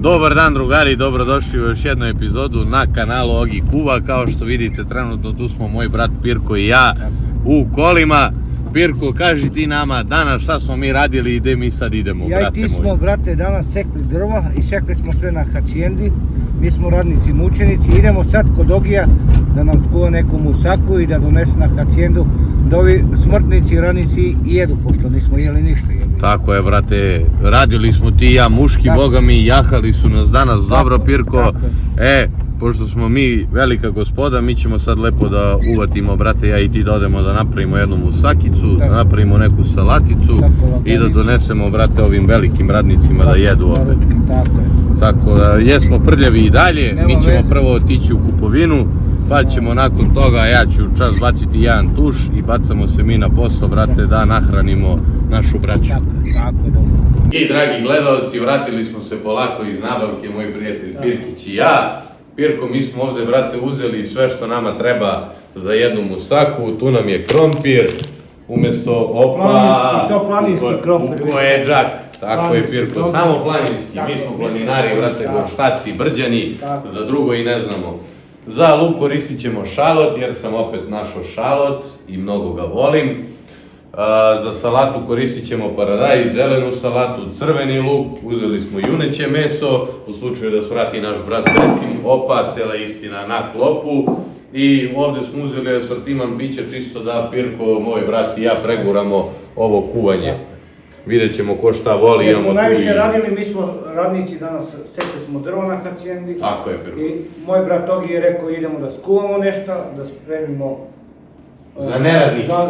Dobar dan drugari, dobrodošli u još jednu epizodu na kanalu Ogi Kuva. Kao što vidite trenutno tu smo moj brat Pirko i ja u kolima. Pirko, kaži ti nama danas šta smo mi radili i gde mi sad idemo, brate moj. Ja i ti smo, brate, danas sekli drva i sekli smo sve na hacijendi. Mi smo radnici mučenici, idemo sad kod Ogija da nam skuva neku musaku i da donese na hacijendu da ovi smrtnici, radnici jedu, pošto nismo jeli ništa. Tako je, brate, radili smo ti i ja muški, boga mi, jahali su nas danas, dobro Pirko. Pošto smo mi velika gospoda, mi ćemo sad lepo da uvatimo, brate, ja i ti da odemo da napravimo jednu musakicu, da napravimo neku salaticu i da donesemo, brate, ovim velikim radnicima da jedu ovdje. Tako da, jesmo prljavi i dalje, mi ćemo prvo otići u kupovinu, pa ćemo nakon toga, ja ću čas baciti jedan tuš i bacamo se mi na posao, brate, da nahranimo našu braću. I dragi gledalci, vratili smo se polako iz nabavke, moj prijatelj Pirkić i ja. Pirko, mi smo ovde, brate, uzeli sve što nama treba za jednu musaku, tu nam je krompir, umjesto planinski krompir. Ukoedžak, tako je Pirko, samo planinski, mi smo planinari, brate, gorštaci, brđani, za drugo i ne znamo. Za luk koristit ćemo šalot, jer sam opet našao šalot i mnogo ga volim. Za salatu koristit ćemo paradajz, zelenu salatu, crveni luk, uzeli smo juneće meso, u slučaju da svrati naš brat Vesim, opa, cela istina na klopu. I ovde smo uzeli asortiman pića čisto da Pirko, moj brat i ja preguramo ovo kuvanje. Vidjet ćemo ko šta voli. Jer smo najviše radili, mi smo radnici danas, sekli smo drvo na hacijendi. Tako je, Pirko. I moj brat Ogi je rekao idemo da skuvamo nešto, da spremimo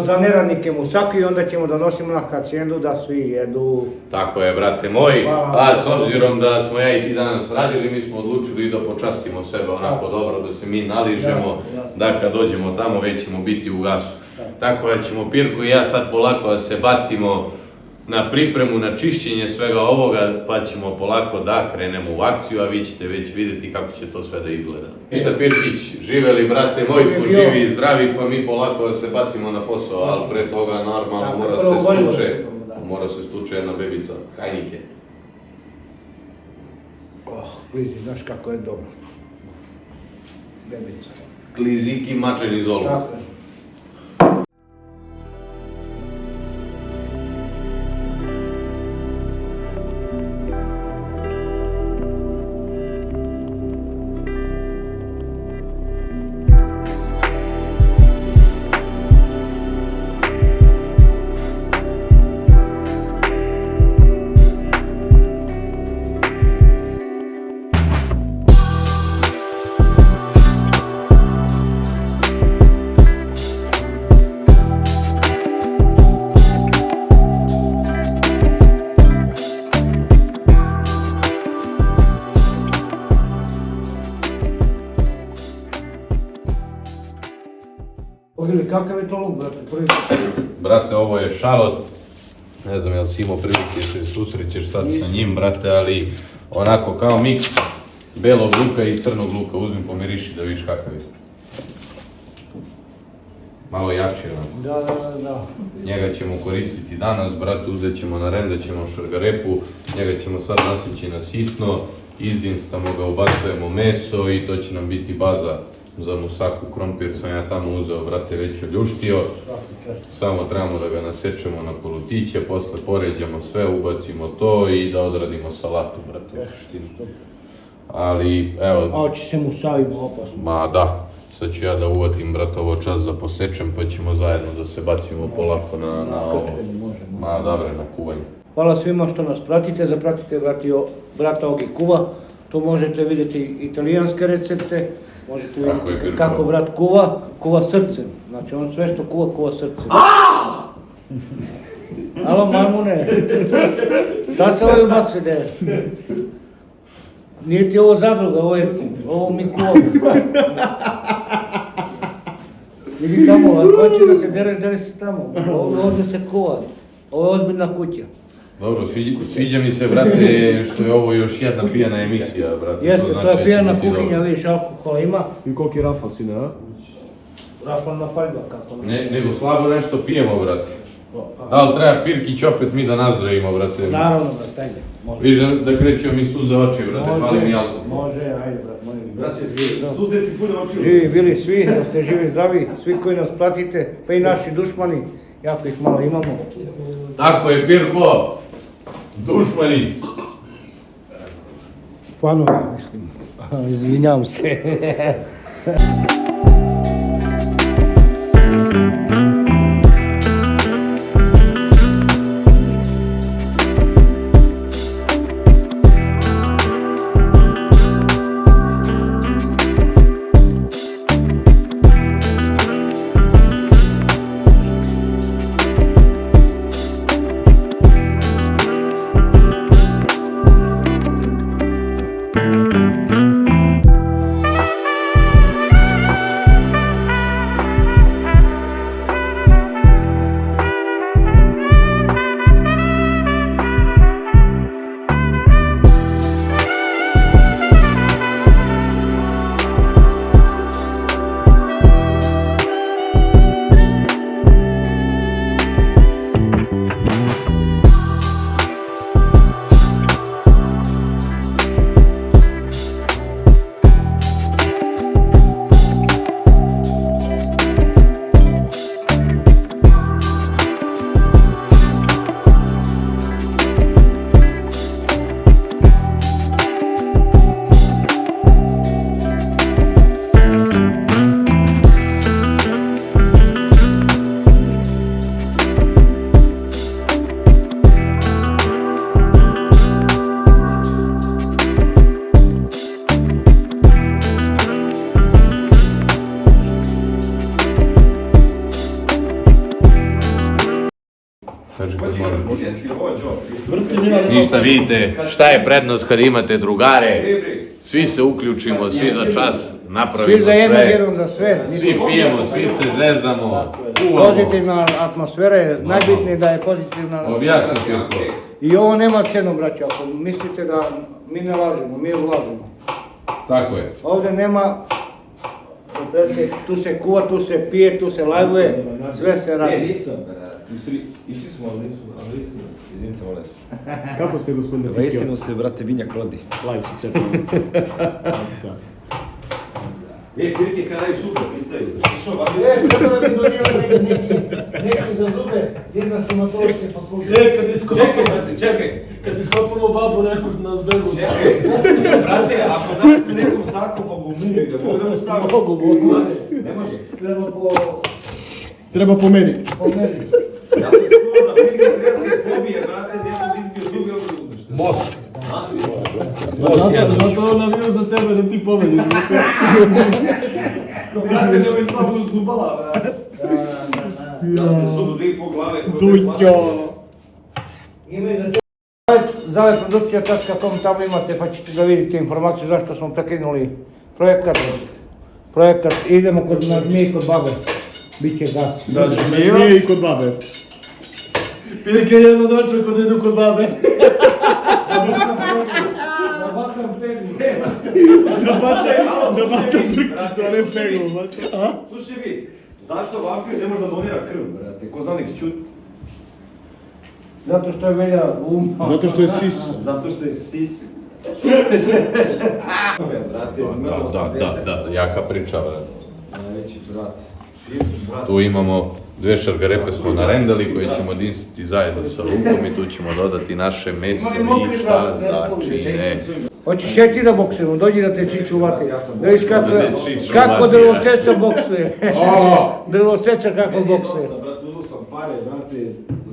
za neradnike musaku i onda ćemo da nosimo na hacijendu da svi jedu. Tako je, brate moj, a s obzirom da smo ja i ti danas radili, mi smo odlučili da počastimo sebe onako dobro, da se mi naližemo, da kad dođemo tamo već ćemo biti u gasu. Tako da ćemo Pirko i ja sad polako da se bacimo na pripremu, na čišćenje svega ovoga, pa ćemo polako da krenemo u akciju, a vi ćete već vidjeti kako će to sve da izgleda. Ništa Pirkić, živeli brate moji, smo živi i zdravi, pa mi polako da se bacimo na posao, ali pre toga normalno mora se stuče jedna bebica, hajnike. Vidi, znaš kako je dobro. Bebica. Kliziki mačeni zolu. Tako je. Kakav je to luk, brate? Brate, ovo je šalot. Ne znam, jel si imao prilike se susrećeš sad sa njim, brate, ali onako kao miks belog luka i crnog luka. Uzmi pomiriši da vidiš kakav je. Malo jači, onako. Da. Njega ćemo koristiti danas, brate, uzet ćemo na rendat ćemo šargarepu, njega ćemo sad nasići na sitno, izdinstamo ga, ubacujemo meso i to će nam biti baza za musaku. Krompir sam ja tamo uzeo, brate, već oljuštio. Samo trebamo da ga nasečemo na kolutiće, posle poređamo sve, ubacimo to i da odradimo salatu, brate, u suštini. Ali, evo... A oči se musavimo opasno. Ma da, sad ću ja da uvatim, brate, ovo čas da posečem, pa ćemo zajedno da se bacimo polako na ovo. Ma dobre, na kuvanje. Hvala svima što nas pratite, zapratite brata Ogi Kuva. Tu možete vidjeti italijanske recepte. Možete vidjeti kako brat kuva srcem. Znači on sve što kuva srcem. Alo majmune, šta se ovo ubaci de? Nije ti ovo zadruga, ovo mi kuvamo. Vidi tamo, ako hoćeš da se dere se tamo. Ovdje se kuva, ovo je ozbiljna kuća. Dobro, sviđa mi se, brate, što je ovo još jedna pijana emisija, brate. Jeste, to je pijana kuhinja, vidiš, alkohola ima. I koliki rafal si, ne, a? Rafal na faljba, kako ne. Nego slabo nešto pijemo, brate. Da li treba Pirkić opet mi da nazdravimo, brate? Naravno, brate, ajde. Viš da kreću mi suze oči, brate, fali mi alkohol. Može, ajde, brat, molim. Brate, suze ti pune oči. Živi bili svi, da ste živi zdravi, svi koji nas pratite, pa i naši dušmani, jako ih malo imamo. Tako je, Pirko, dušmani. Fanovi, mislim. Izvinjavam se. Ništa, vidite šta je prednost kad imate drugare, svi se uključimo, svi za čas napravimo Svi za jednog, sve, jedan za sve. svi pijemo, svi se zezamo, Pozitivna atmosfera je, najbitnije da je pozitivna. Objasni, Pirko. I ovo nema cenu, braća, ako mislite da mi ne lažemo, mi ulažemo. Tako je. Ovdje nema, tu se kuva, tu se pije, tu se lajvuje, sve se Ne, radi. nisam, išli smo, ali nisam, izvinite, molim vas. Kako ste, gospodine Na Fikio? istinu se, brate, vinjak rodi. Live se cepio. Pirke kad radi super, pitaju. Što, Kako da bi donio neki za zube, jedna stomatološke fakultete. Čekaj, brate, čekaj. Kad iskopamo babu nekog na zbegu. Čekaj, brate, ako date nekom sarkofagu mumiju, ga mogu da mu stavim? Mogu. Ne može. Treba pomeriti. Ja sam čuo da Pirke treba se pobije, brate, nekom izbio zubi ovdje uzmeš. Most. Zato on navio za tebe da ti pobediš. Brate, ne bi samo zubala, brate. Brate, zubu 2,5 glave. Dućo. Ima i za to. Zave produkcija.com, tamo imate pa ćete da vidite informaciju zašto smo prekinuli projekat. Projekat, idemo mi kod babe. Biće gas. Nije i kod babe. Pirke jedno dočeo kod idu kod babe. Nabacam peglu. Da bata trku s onim pegom. Slušaj vic, zašto vampir ne može da donira krv, brate? Ko zna neki čut? Zato što je Velja Zato što je sis. Zato što je sis. Brate, Da, jaka priča, brate. Najveći brat. Tu imamo 2 šargarepe smo narendali koje ćemo dinsiti zajedno sa lukom i tu ćemo dodati naše meso i šta začine. Hoćeš ja ti da boksujemo, dođi da te čiču uvati. Da viš Čiču kako uvati, drvoseca boksuje. Drvoseca kako boksuje. Brate, uzao sam pare, brate,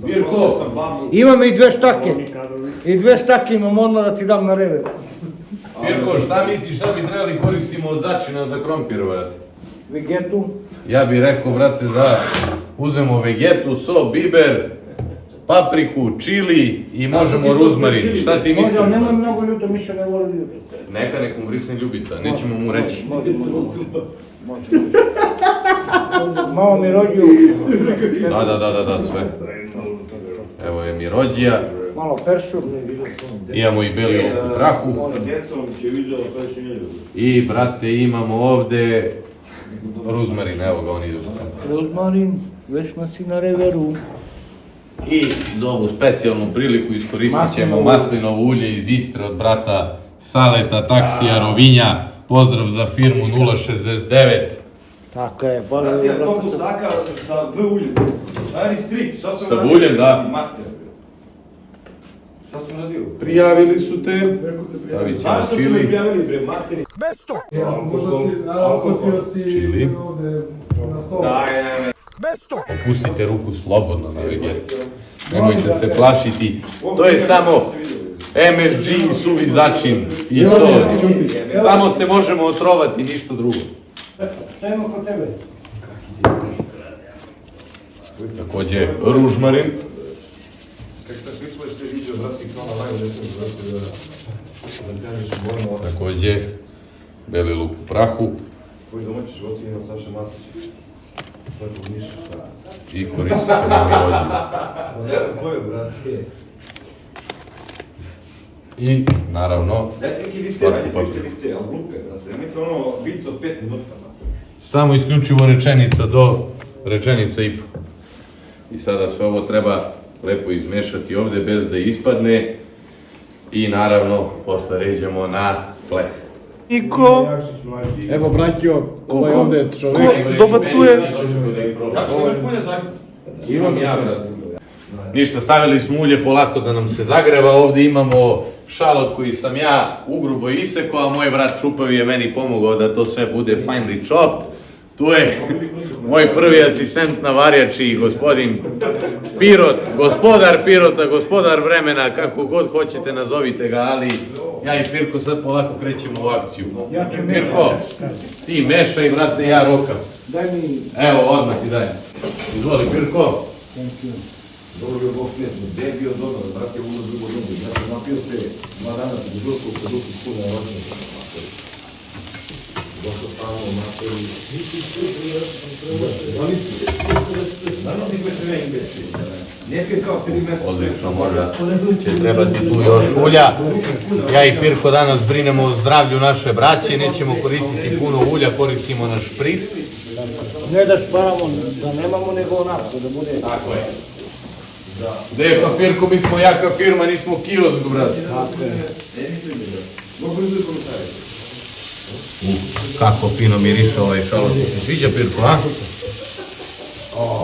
Mirko. zaprosio sam babu. Imam i 2 štake. I 2 štake imam odmah da ti dam na rever. Pirko, šta misliš šta bi trebali koristimo od začina za krompir, brate? Vegetu. Ja bih rekao, brate, da uzmemo vegetu, so, biber, papriku, čili i možemo ruzmarin. Šta ti misliš? Može, nemoj mnogo ljuto, Miša ne voli ljuto. Neka nek mu vrisne ljubica, nećemo mu reći. Malo mi rođu. Da, sve. Evo je mirođija, Malo peršu. imamo i beli luk u prahu Sa djecom će vidio peći neljubu. i, brate, imamo ovde ruzmarin, evo ga, on ide. Rozmarin, veš na si na reveru. I za ovu specijalnu priliku iskoristit ćemo maslinovo ulje iz Istre od brata Saleta, taksija Rovinja. Pozdrav za firmu 069. Tako je, Brate, ja to kusaka sa V uljem. Stari street, šta sam Sa radio? uljem, da. Mater. Šta sam radio? Prijavili su te. Neko te prijavio. Stavit ćemo Zašto su me čili. prijavili bre, materi? Možda si, okupio si Čili. ovde na stolu. Da, Opustite ruku slobodno na vegetu. Nemojte se plašiti. To je samo MSG i suvi začin i sol. Samo se možemo otrovati, ništa drugo. Šta ima kod tebe? Takođe, ružmarin. Kako sam pitao ste vidio, brati, kao na live, ne sam brati da kažeš bojno otak. Takođe, beli luk u prahu. Koji domaći životinje ima Saša Matić. Tako ništa, šta? I koristit ćemo mi ovdje. Ne znam ko je, brate. I, naravno, Dajte neki vice, Slatki ajde papir. pišite vice, ali glupe, brate. Nemojte ono vice od 5 minuta, brate. samo isključivo rečenica do rečenica i po. I sada sve ovo treba lepo izmešati ovde bez da ispadne. I naravno, posle ređemo na pleh. Niko, Evo, Brankio, ovaj ovde čovjek. dobacuje. Kako se imaš pulja zakon? Imam ja, brate. Ništa, stavili smo ulje polako da nam se zagreva. Ovde imamo šalot koji sam ja ugrubo isekao, a moj brat Čupavi je meni pomogao da to sve bude finely chopped. Tu je moj prvi asistent na varjači, gospodin Pirot, gospodar Pirota, gospodar vremena, kako god hoćete nazovite ga, ali ja i Pirko sad polako krećemo u akciju. Pirko, ti mešaj, brate, ja rokam. Daj mi... Evo, odmah ti dajem. Izvoli, Pirko. Dobro bio Bog svjesno, gdje je bio dobro, brate, u ulozu drugo ljudi. Ja sam napio se 2 dana u Žurku, u Žurku spunja ročnika. Došlo stalo u materi. Naravno ti koji se ne imbeci. Ne pije kao 3 mjeseca. Odlično, možda će trebati tu još ulja. Ja i Pirko danas brinemo o zdravlju naše braće, nećemo koristiti puno ulja, koristimo naš špric. Ne da šparamo, da nemamo nego onako, da bude... Tako je. Gde je Pirko, mi smo jaka firma, nismo kiosk, brate. Kako fino miriše ovaj šalot, ti se sviđa Pirko, a?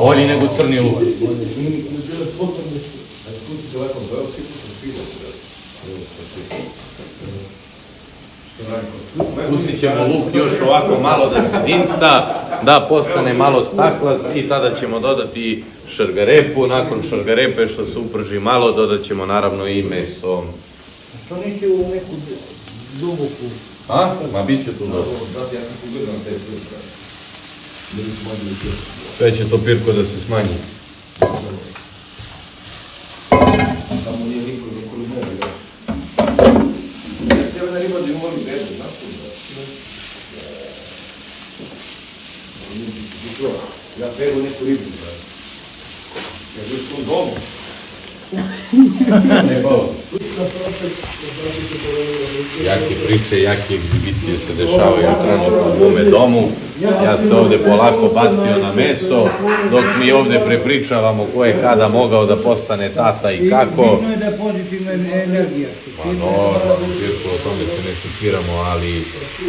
Bolji nego crni luk. Pustit ćemo luk još ovako malo da se dinsta, da postane malo staklast i tada ćemo dodati šargarepu. Nakon šargarepe što se uprži malo dodat ćemo naravno i meso. To neće u neku duboku... A? Ma bit će tu dobro. Brate, ja sam pogledao na te sve. Sve će to Pirko da se smanji. Tamo nije niko za korudnovi, da. Ja se jedna riba da moram bedu, znaš to, da. Ja peru neku ribu, brate. Ja bih u tom domu. Jake priče, jake egzibicije se dešavaju trenutno u mome domu. Ja se ovde polako bacio na meso, dok mi ovde prepričavamo ko je kada mogao da postane tata i kako. Bitno je da je pozitivna energija. Ma normalno, Pirko, o tome se ne sekiramo, ali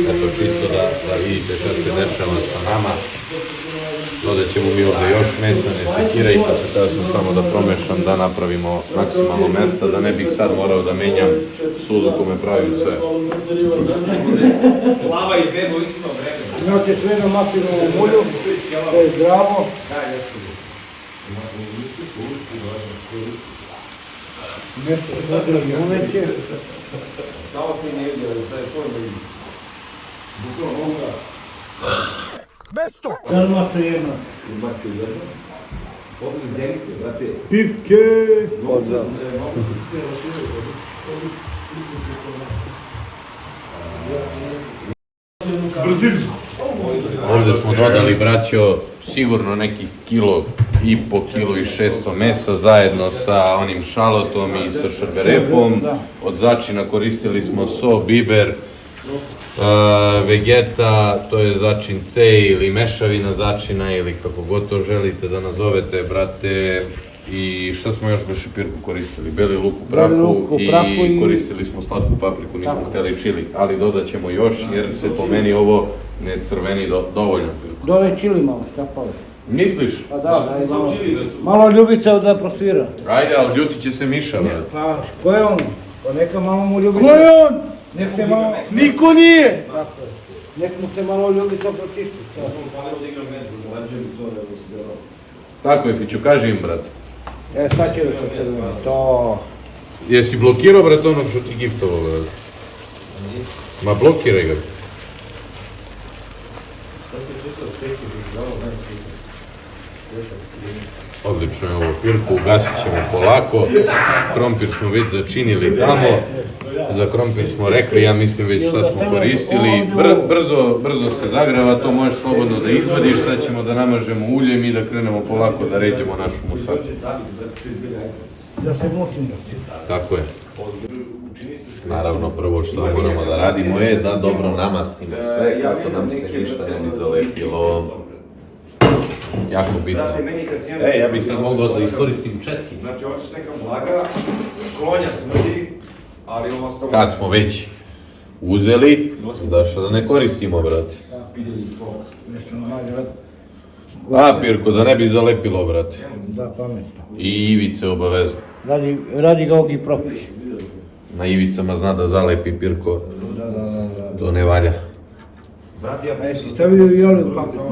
eto čisto da vidite šta se dešava sa nama. Dodat ćemo mi ovde još mesa, ne sekirajte se, teo sam samo da promešam, da napravimo maksimalno mesta, da ne bih sad morao da menjam sud u kome pravim sve. Slava i bedu isto vreme. Imate sve na maslinovom ulju, to je zdravo. Nešto zadrži uveće. Stava se i ne vidi, ali staje što ne vidi. Bukvalno ovoga. Dalmača jedna. Maču jedno. Ovo iz Zenice, brate. Pipke! Pozdrav. Brzicu. Ovde smo dodali, braćo, sigurno nekih kilo i po kilo i 600 mesa zajedno sa onim šalotom i sa šargarepom. Od začina koristili smo so, biber, vegeta, to je začin C ili mešavina začina ili kako god to želite da nazovete, brate. I šta smo još beše pirku koristili? Beli luk u Beli prahu, luk u prahu i i- koristili smo slatku papriku, nismo htjeli čili, ali dodat ćemo još jer se po meni ovo ne crveni dovoljno pirku. Dole čili malo, šta pali? Misliš? Pa da, daj malo. Malo Ljubica da prosvira. Ajde, ali ljuti će se Miša, brate. Pa, ko je on? Pa neka malo mu Ljubica... Ko je on? Nek se malo... Niko nije! Tako je. Nek mu se malo Ljubica pročisti. Tako je, Fiću, kaži im, brate. Sad će da se crveni. To... Jesi blokirao, brate, onog što ti giftovao, brate? Ma blokiraj ga. Odlično je ovo pirku, ugasit ćemo polako. Krompir smo već začinili tamo. Za krompir smo rekli, ja mislim već šta smo koristili. Brzo se zagreva, to možeš slobodno da izvadiš. Sad ćemo da namažemo uljem i da krenemo polako da ređemo našu musaku. Da se musim. Tako je. Naravno, prvo što moramo da radimo je da dobro namastimo sve, kako nam se ništa ne bi zalepilo. Jako bitno. Ja bih sad mogao da iskoristim četki. Znači, hoćeš neka blaga, klonja smrdi, ali ovo s Kad smo već uzeli, zašto da ne koristimo, brate? A, Pirko, da ne bi zalepilo, brate. Da, pametno. I ivice obavezno. Radi ga ovdje propis. Na ivicama zna da zalepi, Pirko. To ne valja. Brati, ja Jesi stavio i oliv papriku?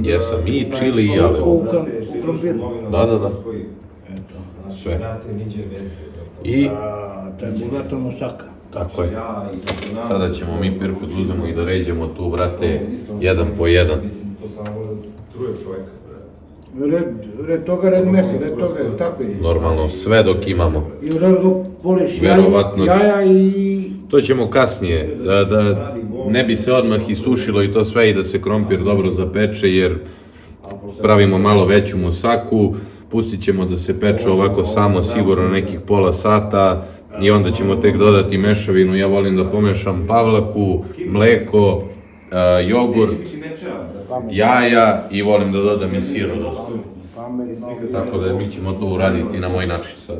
Jesam i čili i jalevo. U krompir. Da. Sve. I To je bogato musaka. tako je. Sada ćemo mi Pirku da uzmemo i da ređemo tu, brate, jedan po jedan. To samo može truje čovjeka. Red toga, red mesi, red toga, tako je. Normalno, sve dok imamo. I u redu poliš Verovatno će. jaja i... To ćemo kasnije, da ne bi se odmah isušilo i to sve i da se krompir dobro zapeče jer pravimo malo veću musaku, pustit ćemo da se peče ovako samo sigurno nekih pola sata i onda ćemo tek dodati mešavinu. Ja volim da pomešam pavlaku, mleko, jogurt, jaja i volim da dodam i sir od osnovu. Tako da mi ćemo to uraditi na moj način sad.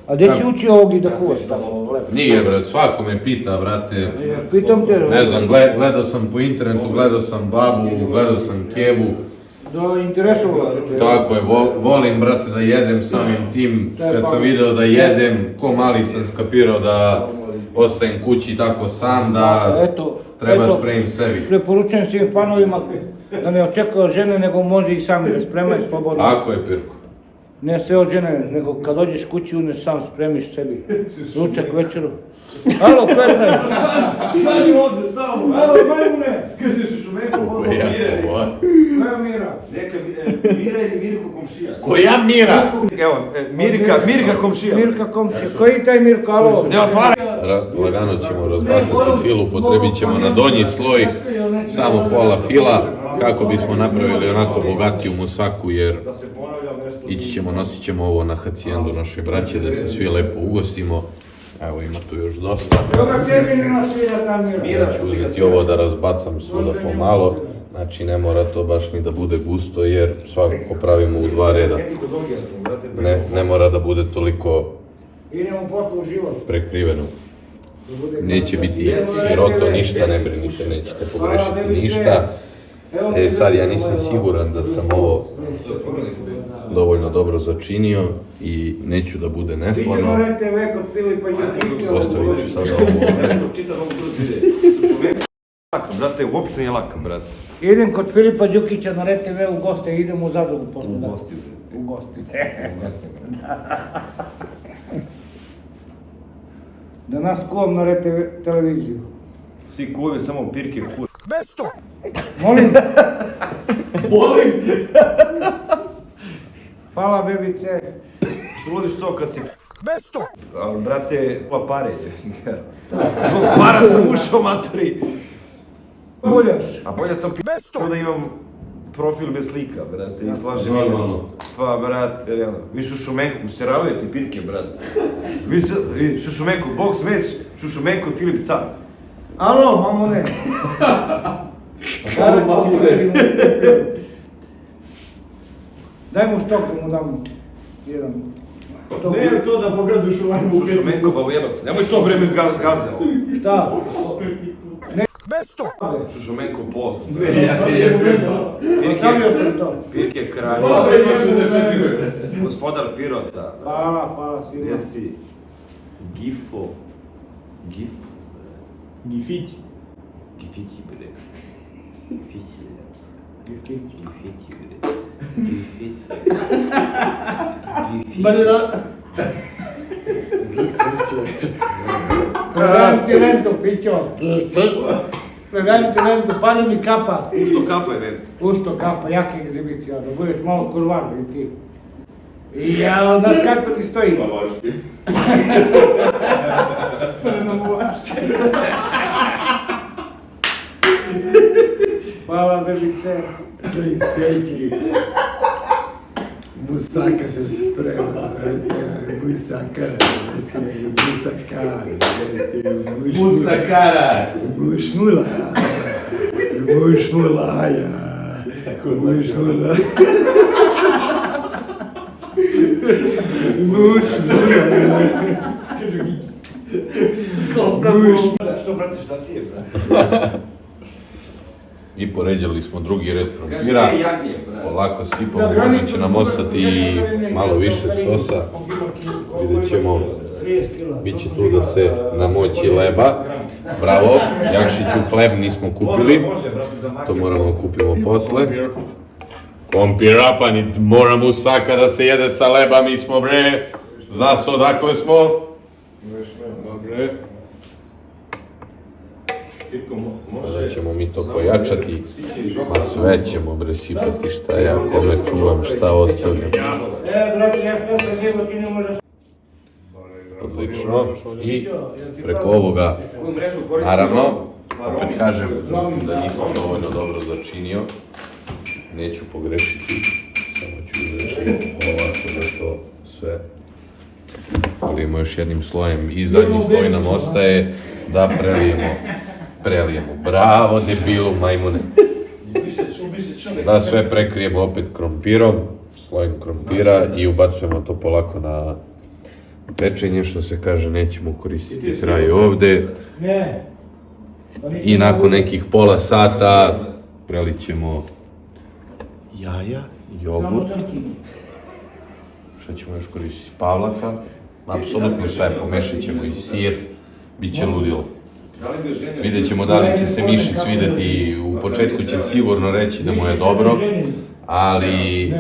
A gdje si učio ovdje da kuvaš tako? Nije, brat, svako me pita, brate. Pitam te... Ne znam, gledao sam po internetu, gledao sam babu, gledao sam kevu. Da interesovalo te. Tako je, volim, brate, da jedem samim tim. Kad sam video da jedem, ko mali sam skapirao da ostajem kući tako sam, da treba spremim sebi. Preporučujem svim fanovima da ne očekuje od žene, nego može i sami da spremaju slobodno. Tako je, Pirko. Ne sve od žene, nego kad dođeš kući, uneš sam spremiš sebi ručak večeru. Alo, Petar! Sad je ovdje, stavamo! Alo, majmune! Kažeš u šumeku, ovo Koja mire. Koja Mira? Neka Mira ili Mirko komšija? Koja Mira? Evo, Mirka komšija. Mirka komšija. Koji taj Mirka, alo? Ne otvara! Lagano ćemo razbacati filu, potrebit ćemo na donji sloj samo pola fila kako bismo napravili onako bogatiju musaku jer ići ćemo, nosit ćemo ovo na hacijendu naše braće da se svi lepo ugostimo. Evo ima tu još dosta. Toga tebi ne nasvira ta Mira. Ja ću uzeti ovo da razbacam svuda pomalo, znači ne mora to baš ni da bude gusto jer svakako pravimo u dva reda. Ne mora da bude toliko Idemo posle u život. prekriveno. Neće biti siroto, ništa, ne brinite, nećete pogrešiti ništa. Sad ja nisam siguran da sam ovo dovoljno dobro začinio i neću da bude Idemo neslano. RTV kod Filipa Đukića. Ostavit ću sada ovo. Čitam ovu drugu ide. Laka, brate, uopšte nije laka, brate. Idem kod Filipa Đukića na RTV u goste, idem u Zadrugu posle. U gosti. U gosti. Da nas kuvam na RTV televiziju. Svi kuvaju samo pirke kur. Molim? Molim! Hvala bebice. Što vodiš to kad si... Besto! Ali, brate, pa pare. Zbog para sam ušao, maturi. Buljaš. A bolje sam p***o da imam profil bez slika, brate, i slažem Normalno. Pa, brate, realno. Vi šušumenku, useravaju ti pirke, brate. Vi šušumenku, Bog smeć, šušumenku i Filip Car. Alo, mamone. Alo, mamone. Daj mu štok da mu dam jedan. Štok. Ne to da pokazuješ u live u Slušaj, Menko, bavojebac, nemoj to vreme gazeo. Šta? Slušaj, Menko, post. Ostavio sam to. Pirke kralje. Gospodar Pirota. Hvala svima. Gdje si? Gifo. Gifići. Gifići, bre. Gifići, bre. Balera. Preganti lento, Pićo. Preganti lento, pali mi kapa. Ušto kapa je ven? Usto kapa, jaka egzibicija, da budeš malo kurvar i ti. I ja, znaš kako ti stoji? Hvala, bebice. Busaka se sprema, Musakara! Bušnula, Što pratiš, šta ti je, brate? I poređali smo drugi red krompira. Polako sipamo, možda će nam ostati malo više sosa. Vidjet ćemo, bit će tu da se namoći leba. Bravo, Jakšiću hleb nismo kupili, to moramo kupimo posle. Krompira, pa ni mora musaka da se jede sa leba, mi smo bre, zas odakle smo? Dobre. Sada ćemo mi to pojačati, a sve ćemo bre sipati šta ja kome čuvam, šta ostavljam. Brate, ja što sam nego ti ne možeš... Odlično. I preko ovoga, naravno, opet kažem, mislim da nisam dovoljno dobro začinio. Neću pogrešiti, samo ću uzeti ovako da to sve polijemo još jednim slojem i zadnji sloj nam ostaje da prelijemo. Bravo debilu majmune. Da sve prekrijemo opet krompirom, slojem krompira i ubacujemo to polako na pečenje, što se kaže, nećemo koristiti kraj ovde. I nakon nekih pola sata prelit ćemo jaja, jogurt. Šta ćemo još koristiti? Pavlaka. Apsolutno sve, pomešat ćemo i sir, bit će ludilo. Vidjet ćemo da li će se Miši svideti, u početku će sigurno reći da mu je dobro, ali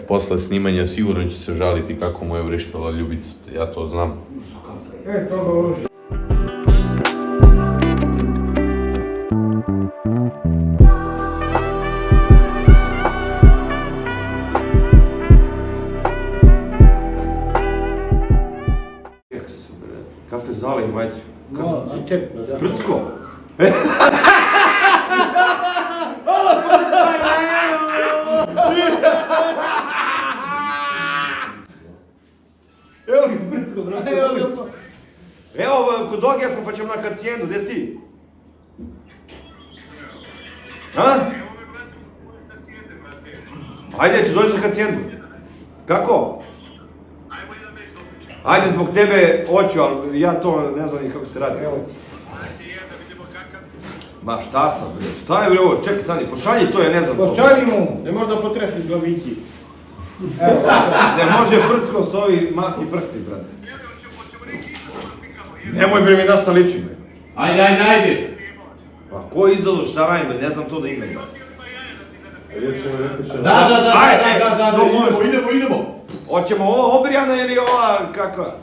posle snimanja sigurno će se žaliti kako mu je vrištala ljubica, ja to znam. Kafe zali, majcu. Kafe Prcko. Evo ga Prcko, brate. Evo, kod Dogija smo, pa ćemo na Hacijendu, gdje si ti? A? Ajde, ću doći na Hacijendu. Kako? Ajde, zbog tebe hoću, ali ja to ne znam ni kako se radi. Ma šta sam bre, šta je bre ovo, čekaj sad, pošalji to, ja ne znam to. Pošalji mu! Ne možda potrefi s glavići. Ne može Prcko s ovi masni prsti, brate. Nemoj bre mi našta liči bre. Ajde! Pa ko je izdalu, šta radim bre, ne znam to da igram brate. Da, idemo! Hoćemo ovo obrijana ili ova kakva?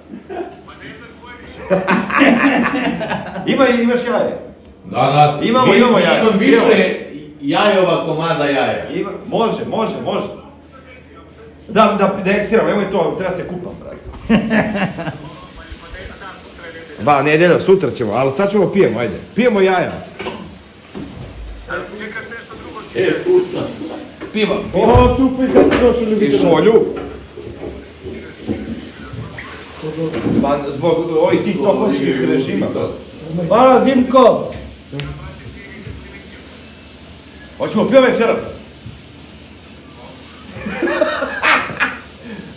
Imaš jaje? Da. Imamo jaje. Imam više jajova komada jaja. Može. Da eksiram, nemoj to, treba se kupam, brate. Ba, nedelja, sutra ćemo, ali sad ćemo pijemo, ajde. Pijemo jaja. Čekaš nešto drugo? Tu sam. Piva. O, čupaj kad si došao ljudi. I šolju. Pa zbog ovih tih topovskih režima, brate. Hvala, Dimko! Hoćemo pivo večeras.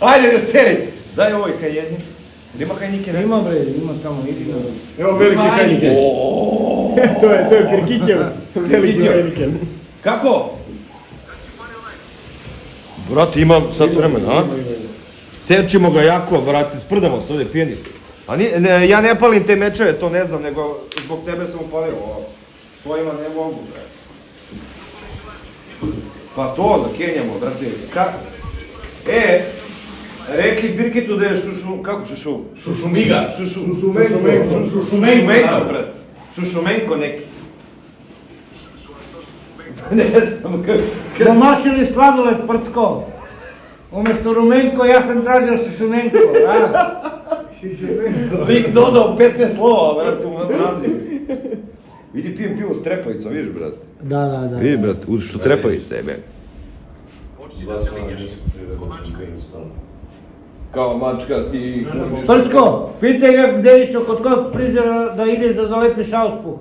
Ajde da seri. Daj ovoj Hajeni. Ima Hajnike, ne? Ima bre, ima tamo, idi na... Evo veliki Heineken. To je Pirkikev. Veliki Heineken. Kako? Brate, imam sad vremena, a? Cerčimo ga jako, brate, sprdamo se ovdje pijeni. A ja ne palim te mečeve, to ne znam, nego zbog tebe sam upalio ovo. Svojima ne mogu, brate. Pa to, da kenjamo, brate. Rekli Birkitu da je kako šušu? Šušumiga. Šušumenko, brate. Šušumenko neki. Ne znam kako. Domašili sladoled Prcko. Umjesto Rumenko, ja sam tražio Šušumenko, a? Lik dodao 15 slova, brate, u naziv. Vidi, pijem pivo s trepavicom, vidiš, brate? Da. Vidiš, brate, što trepavica je, meni. Kao mačka ti... Prcko, pitaj ga gdje išao kod kod frizera da ideš da zalepiš auspuh.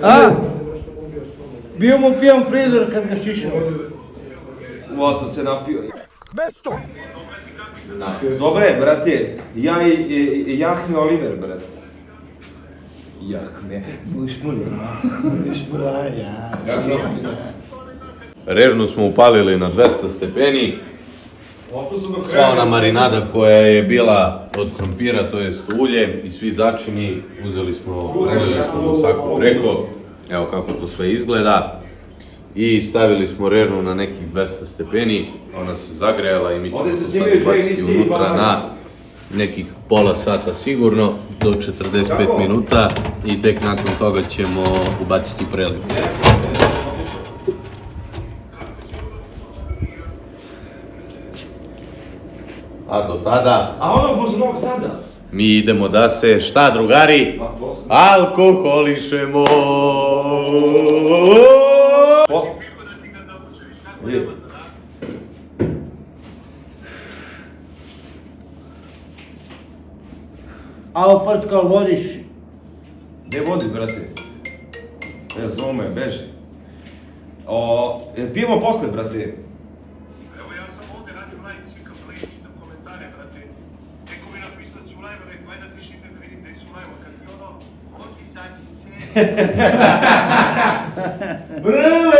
A? Bio mu pijan frizer kad ga šišao. Ovo sam se napio. Besto! Dobre, brate, ja i Jahme Oliver, brate. Jahme, Rernu smo upalili na 200 stepeni. Sva ona marinada koja je bila od krompira, to jest ulje i svi začini, uzeli smo, prelili smo u saku preko, evo kako to sve izgleda. I stavili smo rernu na nekih 200 stepeni, ona se zagrejala i mi ćemo to sad baciti unutra na nekih pola sata sigurno, do 45 minuta i tek nakon toga ćemo ubaciti preliv. A do tada... A ono posle Novog Sada? Mi idemo da se, šta drugari? Alkoholišemo! Alo Prcko, vodiš? Gdje vodi, brate? Ne, zovu me, beži. Pijemo posle, brate. Evo ja sam ovdje radim live, cvikam live, čitam komentare, brate. Neko mi napisao da si u live, rekao, ajde da ti šipnem da vidim da si u live, kad ti ono, oki saki se. Brle!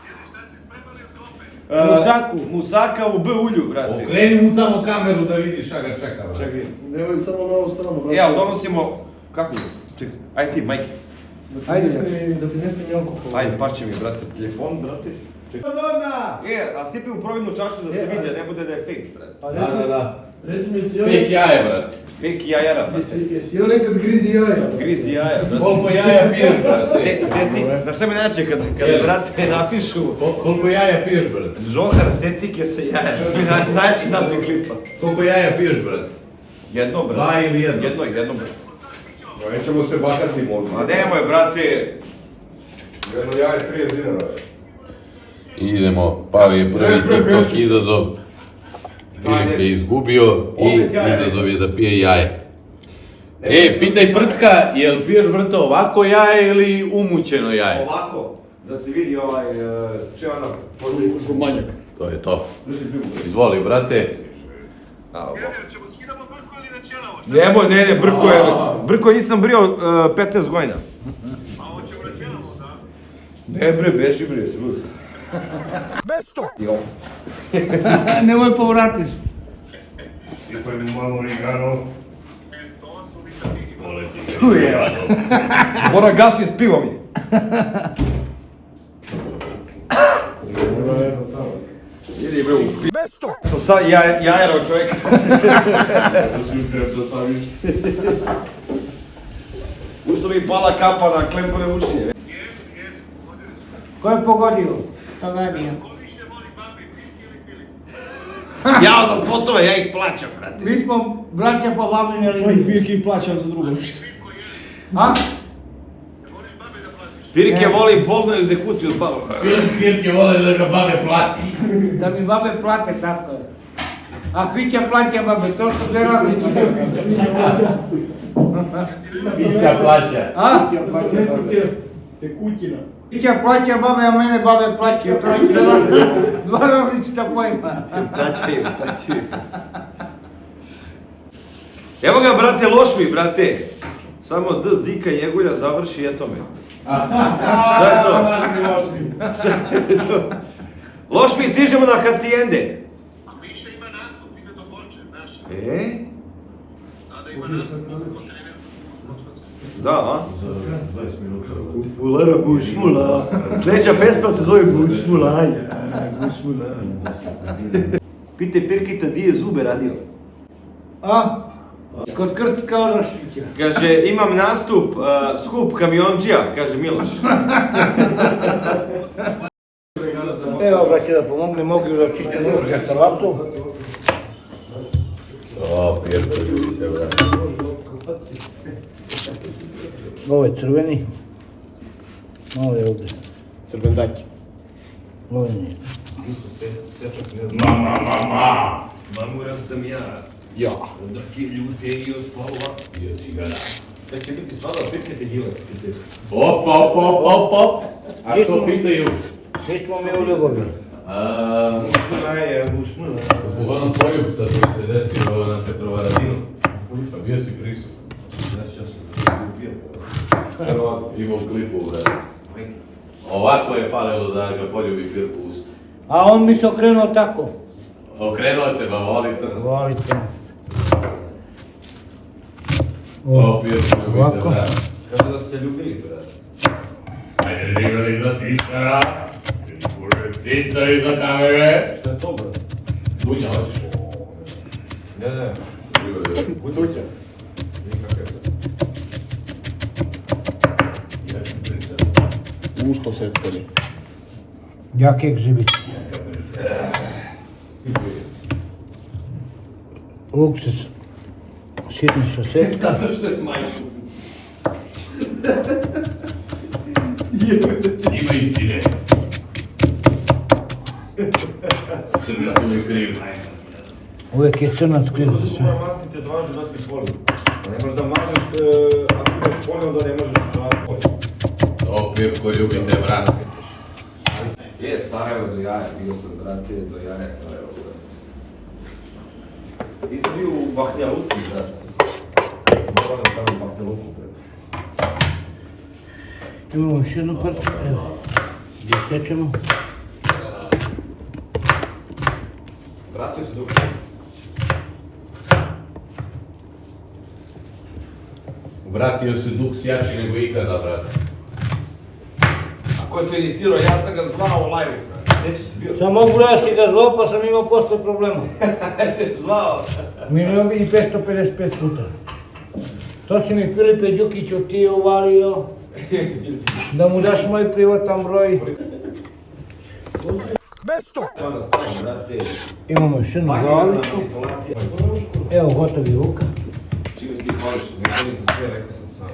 Jeli šta ste spremali od klope? Musaku. Musaka u B ulju, brate. Okreni mu tamo kameru da vidiš šta ga čeka. Čekaj. Nemoj samo na ovu stranu, brate. Ali donosimo... Kako? Čekaj, aj ti, majke. Da ti ne snimi alkohol. Ajde, pašće mi, brate, telefon, brate. A sipi u providnu čašu da se vidi, da ne bude da je fake, brate. Da. Recimo, jesi joj... Fake jaje, brate. Fake jajara, brate. Jesi joj nekad grizi jaja? Grizi jaja, brate. Koliko jaja piješ, brate? Seci, znaš šta me neče kad brate napišu Koliko jaja piješ, brate? Žohar, secike se jaja, to mi najjači naziv klipa. Koliko jaja piješ, brate? Jedno, brate. Dva ili jedno? Jedno, brate. Nećemo se bakati, molim. Ma nemoj, brate. Jedno jaje 30 dinara. Idemo, pao je prvi TikTok izazov. Filip je izgubio i izazov je da pije jaje. Pitaj Prcka, jel piješ, brate, ovako jaje ili umućeno jaje? Ovako, da se vidi čevana. Šumanjak. To je to. Izvoli, brate. Jeli, ćemo skidamo brko ili na čelavo? Nemoj, ne, Brko nisam brio 15 godina. A ovo ćemo na čelavo, da? Ne bre, beži bre, služi. Besto! Nemoj povratiš. Sipaj mu malo origano. To su vitamini. Mora gasim s pivom. Idi bre u Besto! Sam sad jajero čovjek. Ušto mi pala kapa na klempove uši. Jesu, pogodili su. Ko je pogodio? Ko više voli babi, Pirki ili Filip? Ja za spotove, ja ih plaćam, brate. Mi smo braća po babine Pa i liniji. Pirki plaćam za drugo nešto. A? Voliš babi da platiš? Pirke voli bolnu egzekuciju od baba. Pirke vole da ga babe plati. Da mi babe plate, tako je. A Fića plaća babe, to su dve različite. Pića plaća. A? Fića plaća babe. Tekućina. Fića plaća babe, a mene babe plaćaju. To je dva različita pojma. Plaćaju. Evo ga, brate, loš mi, brate. Samo D, Zika, Jegulja, završi, eto me. Šta je to? Loš mi, stižemo na hacijende. A Miša ima nastup, ide do Borče, znaš. Da ima nastup kod trenera u Skockarsku. Da, a? Fulara bušmula. Sljedeća pesma se zove Bušmula. Bušmula. Pitaj Pirkita di je zube radio. A? Kod Krcka Orašića. Kaže, imam nastup, skup kamionđija, kaže Miloš. Evo braće da pomogne, mogu da čistim unutra salatu. O, Pirko, vidite, brate. Ovo je crveni. Ovo je ovdje. Crvendaki. Ovo je nije. Mamuran sam ja. Ja. Daki ljute i ospava. Je cigara. Da će biti svada Pirkite gile. Op. A što pitaju? Nismo mi u ljubavi. Zbog onom poljubca koji se desio na Petrovaradinu. Pa bio si prisutan. Ima u klipu, brate. Ovako je falilo da ga poljubi Pirko u usta. A on mi se okrenuo tako. Okrenuo se bavolica. Volite. O, Pirko, ljubite, Ovako. brate. Kaže da se ljubili, brate. Ajde, živjeli za tičara. Tičari za kamere. Šta je to, brate? Dunja, hoćeš? Ne. Buduća. Ušto se spoli. Jak egzibit. Luksus. Sitni šosek. Zato što je majku. Ima istine. Crnac uvijek kriv. Uvijek je crnac kriv za sve. Mora mastiti dvažu da ti foli. Ne možeš da mažeš, ako imaš foli, onda ne možeš da foli. O, Pirko, ljubite, brate. Sarajevo do jaja, bio sam, brate, do jaja Sarajevo. Ti si bio u Banja Luci, brate. Moram tamo u Banja Luku, brate. Imamo još jednu parču, evo. Gdje sečemo? Vratio se dok. Vratio se duks jači nego ikada, brate. A ko je to inicirao? Ja sam ga zvao u live-u, brate. Sjećaš se bio? Sam mogu da si ga zvao pa sam imao posle problema. Te zvao. 1.555.000 puta. To si mi Filipe Đukiću ti uvalio. Da mu daš moj privatan broj. Sada stavim, brate. Imamo još jednu glavicu. Manipulacija. Evo gotovi luka. Čime ti hvališ? Ne volim za sve, rekao sam sam.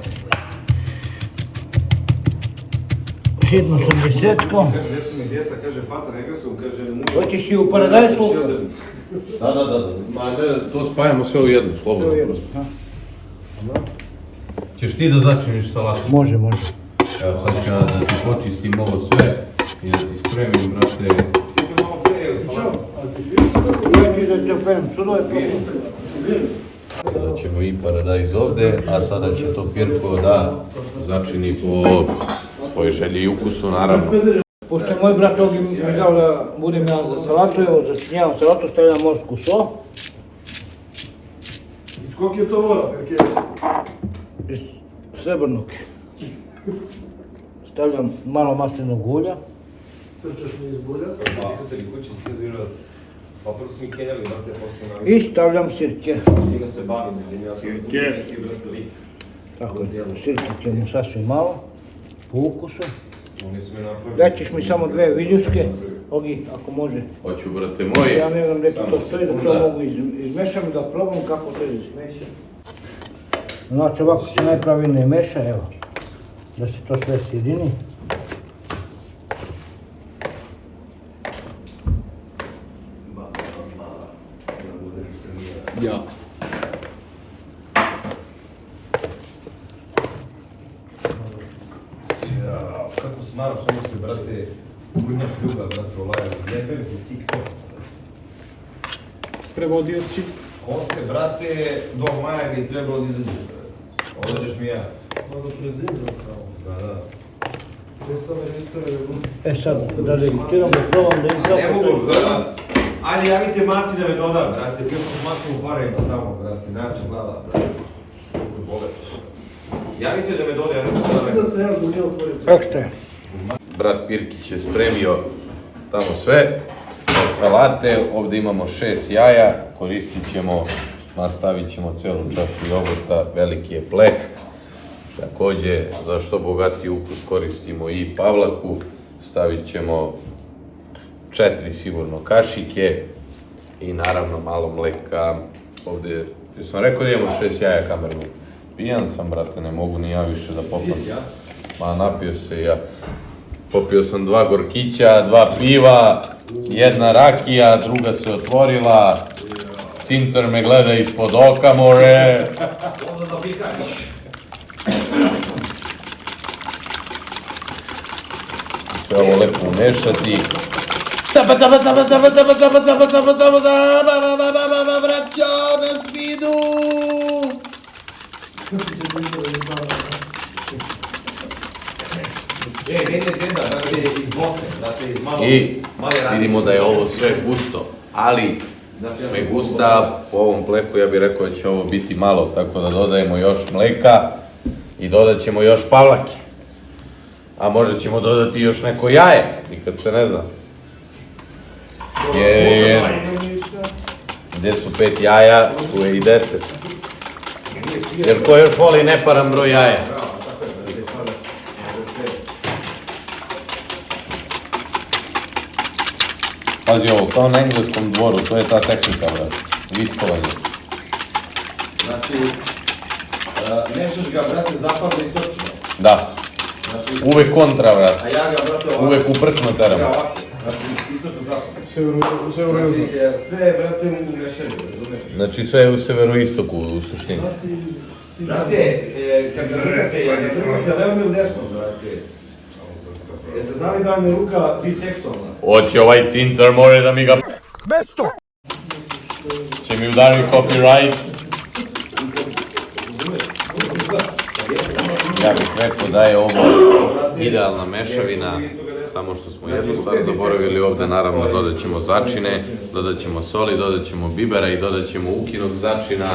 Sitno sam desetko. Gdje su mi djeca, kaže, fata, ne gledam, kaže, Hoćeš i u paradajsu? Da. Ma ne, to spajamo sve u jednu, slobodno prosto. Ćeš ti da začiniš salatu? Može. Evo sad ću ja da ti počistim ovo sve i da ti spremim, brate. Ja ću da te operem sudove. Da ćemo i paradajz ovde, a sada će to Pirko da začini po svojoj želji i ukusu, naravno. Pošto je moj brat ovdje mi dao da budem ja za salatu, evo začinjavam salatu, stavljam morsku so. Iz kog je to voda? Iz srebrnog. Stavljam malo maslinog ulja. Srčeš mi iz bulja. Pa prvo smo mi kenjali, brate, posle na... I stavljam sirće. Time se bavim, ja sam neki, brate, lik. Tako je, sirće ćemo sasvim malo, po ukusu. Oni su me napravili. Daćeš mi samo dve viljuške, Ogi, ako može. Hoću, brate moji. Ja ne znam gdje ti to stoji, da to mogu izmešam, da probam kako to izmeša. Znači ovako se najpravilnije meša, evo. Da se to sve sjedini. Ja. Kako smaraš, ono se, brate, urnjak ljubav, brate, olaja, jebem ti TikTok. Prevodioci. Koste, brate, do maja ga je trebalo da izađeš, brate. Odađeš mi ja. Malo prezimno samo. Da. Ne samo registaraju. E sad, da registriramo, probam da im A ne mogu, da. Ajde, javite Maci da me doda, brate. Bio sam s Macom u parajima tamo, brate. Način glava, brate. Koliko je bogat. Javite da me doda, ja ne znam da Da se ja zbog njega otvorim. Kako što je? Brat Pirkić je spremio tamo sve od salate, ovdje imamo 6 jaja, koristit ćemo, nastavit ćemo celu čašu jogurta, veliki je pleh. Također, za što bogatiji ukus koristimo i pavlaku, stavit ćemo 4 sigurno kašike i naravno malo mleka. Ovdje, sam rekao da imamo 6 jaja kamernu. Pijan sam, brate, ne mogu ni ja više da popam. Ma, napio se ja. Popio sam 2 gorkića, 2 piva, 1 rakija, druga se otvorila. Cincar me gleda ispod oka, more. Sve ovo lepo umešati. Capa, capa, capa, capa, capa, capa, capa, capa, capa, capa, braćo, na spidu! Mene deda, brate, iz Bosne, brate, iz malo... I vidimo da je ovo sve gusto, ali me gusta po ovom plehu, ja bih rekao da će ovo biti malo, tako da dodajemo još mleka i dodat ćemo još pavlake. A možda ćemo dodati još neko jaje, nikad se ne zna. Jer gdje su 5 jaja, tu je i 10. Jer ko još voli neparan broj jaja? Pazi ovo, kao na engleskom dvoru, to je ta tehnika, brate. Viskovanje. Znači, nešeš ga, brate, zapadno i točno. Da. Uvek kontra, brate. A ja ga, brate, ovako. Uvek uprkno teram. Znači, istočno zapadno. Severno. Sve je, brate, u grešenju, razumeš? Znači sve je u severoistoku u suštini. Brate, kad ga drgate, levo ili desno, brate? Jeste znali da vam je ruka biseksualna? Hoće ovaj cincar more da mi ga... Mesto! Će mi udari copyright. Ja bih rekao da je ovo idealna mešavina, samo što smo jednu stvar zaboravili ovdje, naravno dodat ćemo začine, dodat ćemo soli, dodat ćemo bibera i dodat ćemo ukinog začina,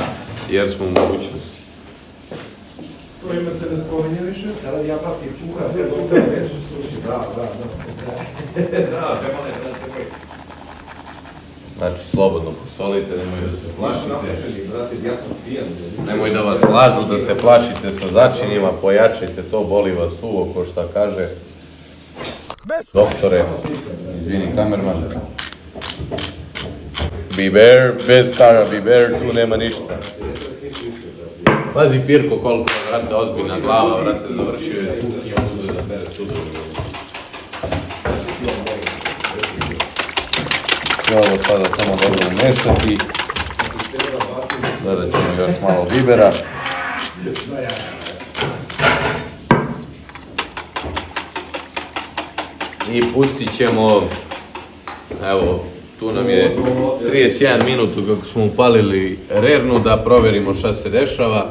jer smo u mogućnosti. To ime se ne spominje više. Kada japanski kuhar, kada ostaje već, sluši, da. Da, treba ne. Znači, slobodno posolite, nemoj da se plašite. Brate, ja sam pijan. Nemoj da vas lažu, da se plašite sa začinima, pojačajte to, boli vas uvo, ko šta kaže. Doktore, izvini, kamerman. Biber, bez kara, biber, tu nema ništa. Pazi Pirko koliko je, vrate, ozbiljna glava, vrate, završio je tuki, on uzeo da bere sudovi. Sve ovo sada samo dobro umešati. Dodat ćemo još malo bibera. I pustit ćemo, evo, tu nam je 31 minutu kako smo upalili rernu da provjerimo šta se dešava.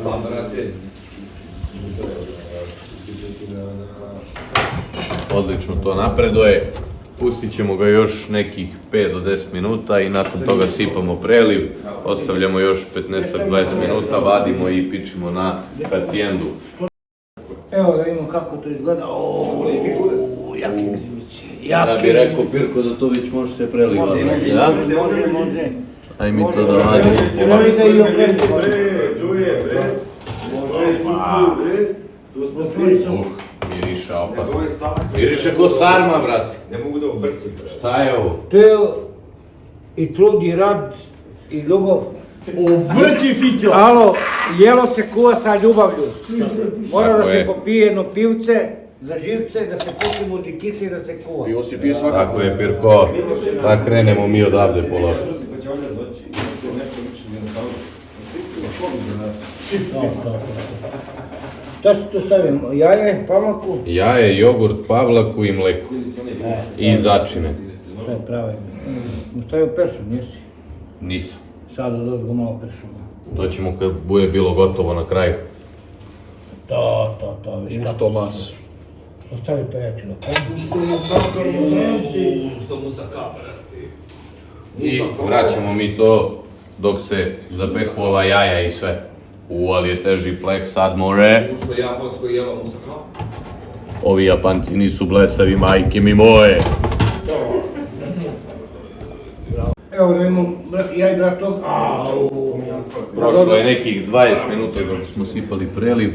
Odlično to napreduje. Pustit ćemo ga još nekih 5 do 10 minuta i nakon toga sipamo preliv, ostavljamo još 15-20 minuta, vadimo i pičimo na hacijendu. Evo da vidimo kako to izgleda. Jaki gzivići. Ja bih rekao Pirko da to već može se prelivati, da? Može. Aj mi to da vadimo. Želi ga i okrenimo. Miriše opasno. Miriše ko sarma, brate. Ne mogu da obrtim. Šta je ovo? To je i trud i rad i ljubav. Obrti fitjo! Alo, jelo se kuva sa ljubavlju. Mora da Tako se je. popije jedno pivce za živce, da se pusti muzikisi i da se kuva. Pivo si pije svakako. Tako je, Pirko. Da krenemo mi odavde polako. Pa će ovdje doći. Nešto više jednostavno. Šta se tu stavimo? Jaje, pavlaku? Jaje, jogurt, pavlaku i mleko. I začine. To je pravo. Stavio peršun, jesi? Nisam. Sad odozgo malo peršuna. To ćemo kad bude bilo gotovo na kraju. To, viš kako. Što mas. Ostavi to ja ću da I vraćamo mi to dok se zapeku ova jaja i sve. Ali je teži plek, sad more. Što japansko jelo musaka? Ovi Japanci nisu blesavi, majke mi moje. Evo da imam, ja i brat tog. Prošlo je nekih 20 minuta dok smo sipali preliv.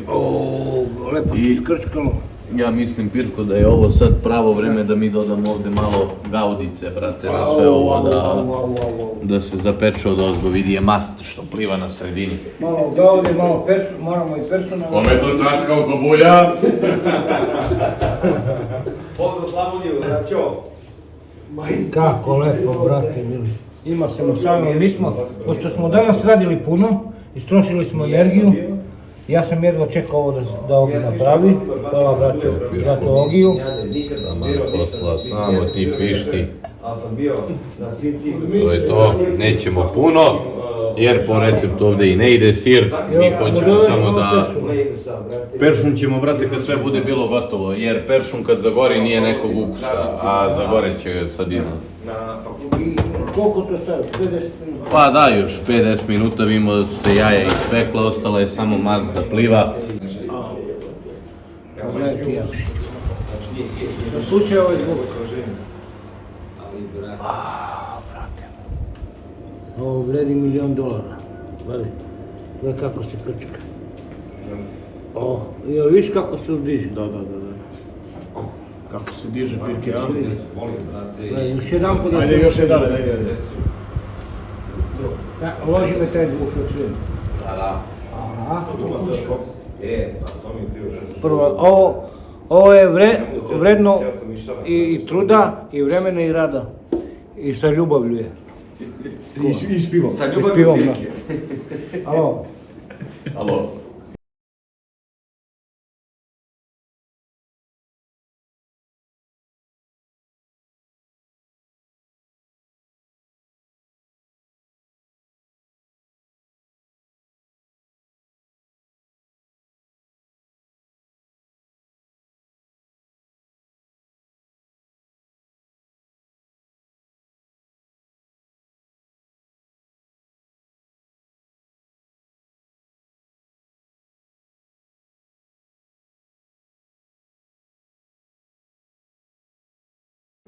Lepo se iskrčkalo. Ja mislim, Pirko, da je ovo sad pravo vreme da mi dodamo ovde malo gaudice, brate, na sve ovo da se zapeče od ozgo. Vidi je mast što pliva na sredini. Malo gaudi, malo peršun, moramo i peršuna. Kome to čačka oko bulja? Pozdrav Slavoniju, braćo! Kako lepo, brate, mili. Ima se sami, mi smo, pošto smo danas radili puno, istrošili smo energiju, ja sam jedva čekao ovo da Ogi napravi. Hvala, brate Ogiju. Taman posla, samo ti pišti. Ali sam bio na svim tim... To je to, nećemo puno, jer po receptu ovde i ne ide sir. Mi hoćemo samo da... Peršun ćemo, brate, kad sve bude bilo gotovo, jer peršun kad zagori nije nekog ukusa, a zagoreće sad iznad. Koliko to stavi? 50 minuta? Pa da, još 50 minuta, vidimo da su se jaja ispekla, ostala je samo mast da pliva. Gledaj ti jakši. Slučaj ovaj zvuk. Brate. Ovo vredi $1.000.000. Gledaj kako se krčka. Jel viš kako se uzdiže? Da. Kako se diže Pirke, a? Gledaj, još jedan pod... Ajde, još jedan, ajde. Loži me taj zvuk, da čujem. Da. Aha. to mi je krivo. Prvo, ovo je vredno i truda, i vremena, i rada. I sa ljubavlju je. I s pivom. Sa I s pivom, ljubavlju da. Pirke. Alo. Alo.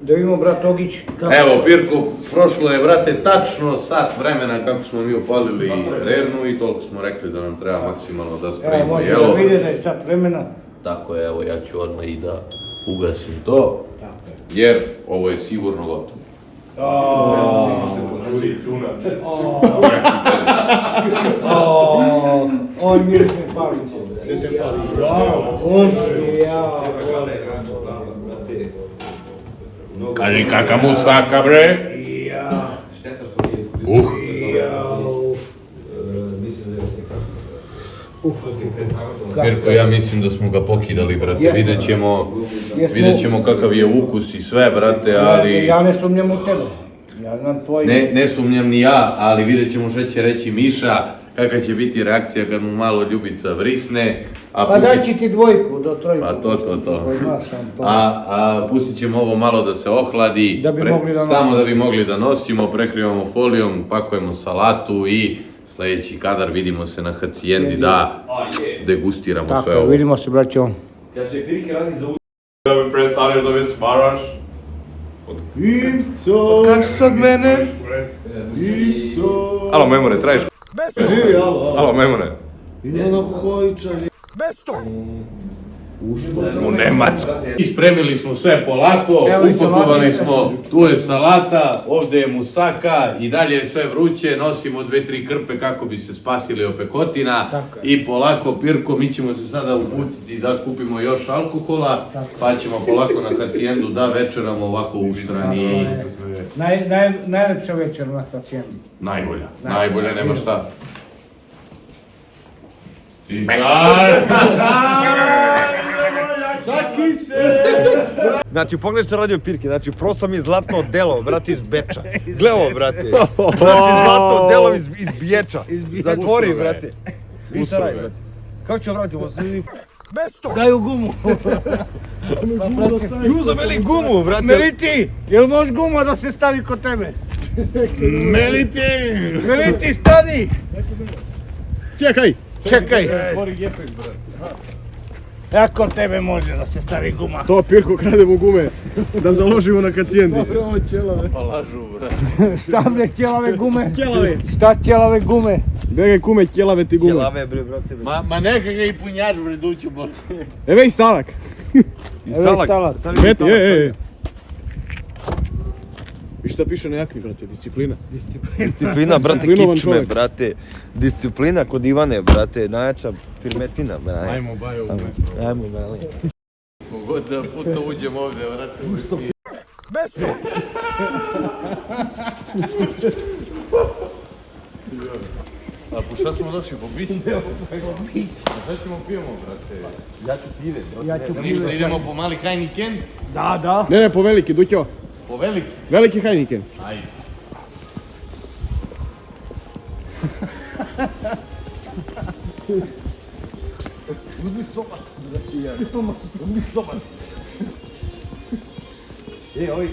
Da vidimo, brat Ogić. Evo, Pirko, prošlo je, brate, tačno sat vremena kako smo mi opalili rernu i toliko smo rekli da nam treba maksimalno da spremimo jelo. Možete da vidite da je sat vremena. Tako je, evo, ja ću odmah i da ugasim to, jer ovo je sigurno gotovo. Ovo je mirisne palice. Kaži kaka musaka, bre! Šteta što nije iskoristio. Mislim da je nekako. Pirko, ja mislim da smo ga pokidali, brate, vidjet ćemo kakav je ukus i sve, brate, ali... Ja ne sumnjam u tebe. Ja znam tvoj... Ne sumnjam ni ja, ali vidjet ćemo šta će reći Miša, kakva će biti reakcija kad mu malo Ljubica vrisne. Pa daj će ti dvojku do trojku. Pa to. A pustit ćemo ovo malo da se ohladi, samo da bi mogli da nosimo, prekrivamo folijom, pakujemo salatu i sljedeći kadar vidimo se na hacijendi da degustiramo sve ovo. Tako, vidimo se, braćo. Kaže, Pirke radi za Da bi prestaneš da me smaraš? Ivco! Kači sad mene? Alo, memore, tražiš? Živi, alo. Memore. Idemo na Hojića. U Nemačku. Ispremili smo sve polako, upakovali smo, tu je salata, ovdje je musaka i dalje je sve vruće, nosimo 2-3 krpe kako bi se spasili opekotina i polako, Pirko, mi ćemo se sada uputiti da kupimo još alkohola, pa ćemo polako na hacijendu da večeramo ovako usrani. Najlepša večer na hacijendu. Najbolja, nema šta. Cincar! Znači, pogledaj što radio Pirke, znači, pro sam mi zlatno delo, brate, iz Beča. Gle ovo, brate. Znači, zlatno delo iz Biječa. Zatvori, brate. Vi šta radi, brate? Kako ću vratiti ovo? Daju gumu. Juzo, meli gumu, brate. Meliti, jel možeš guma da se stavi kod tebe? Meliti! Meliti, stani! Čekaj! Čekaj. Ja kod tebe može da se stavi guma. To Pirko krademo gume, da založimo na kacijendi. Šta bre, kjelave gume? Kjelave. Šta kjelave gume? Begaj kume, kjelave ti gume. Kjelave, bre, brate. Ma neka ga i punjač vreduću, bo. Evo i stalak. I stalak. Meti, ej. I šta piše na jakni, brate, disciplina. Disciplina, brate, Disciplinovan kičme, čovjek. brate. Disciplina kod Ivane, brate, najjača firmetina, brate. Ajmo bajo u metro. Ajmo, mali. Kogod da puta uđem ovdje, vrate. A po šta smo došli? Po biće? A šta ćemo pijemo, brate? Ja ću pive, brate. Ja ću Ništa, idemo po mali Heineken? Da. Ne, po veliki, Dućo. Po veliki? Veliki Heineken. Ajde.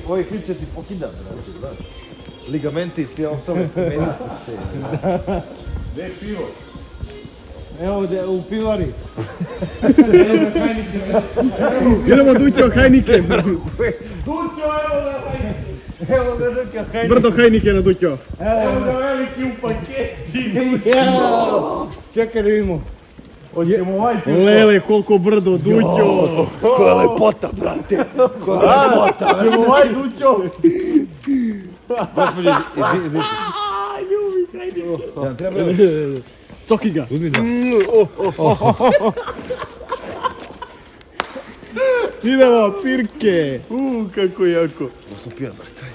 Ovi kliče ti pokida, brate, znaš. Ligamenti i sve ostale meniske se. Gdje je pivo? Evo ovdje u pivari. Idemo Dućo Heineken. Evo ga Dućo Heineken. Brdo Heinekena, Dućo. Evo ga veliki u paketi. Čekaj da vidimo. Odjemo ovaj pivo. Lele, koliko brdo, Dućo. Koja lepota, brate. Koja lepota. Odjemo ovaj Dućo. Gospodи, izvini. Coki ga. Idemo, Pirke. Kako jako. Ovo sam pijan, brate.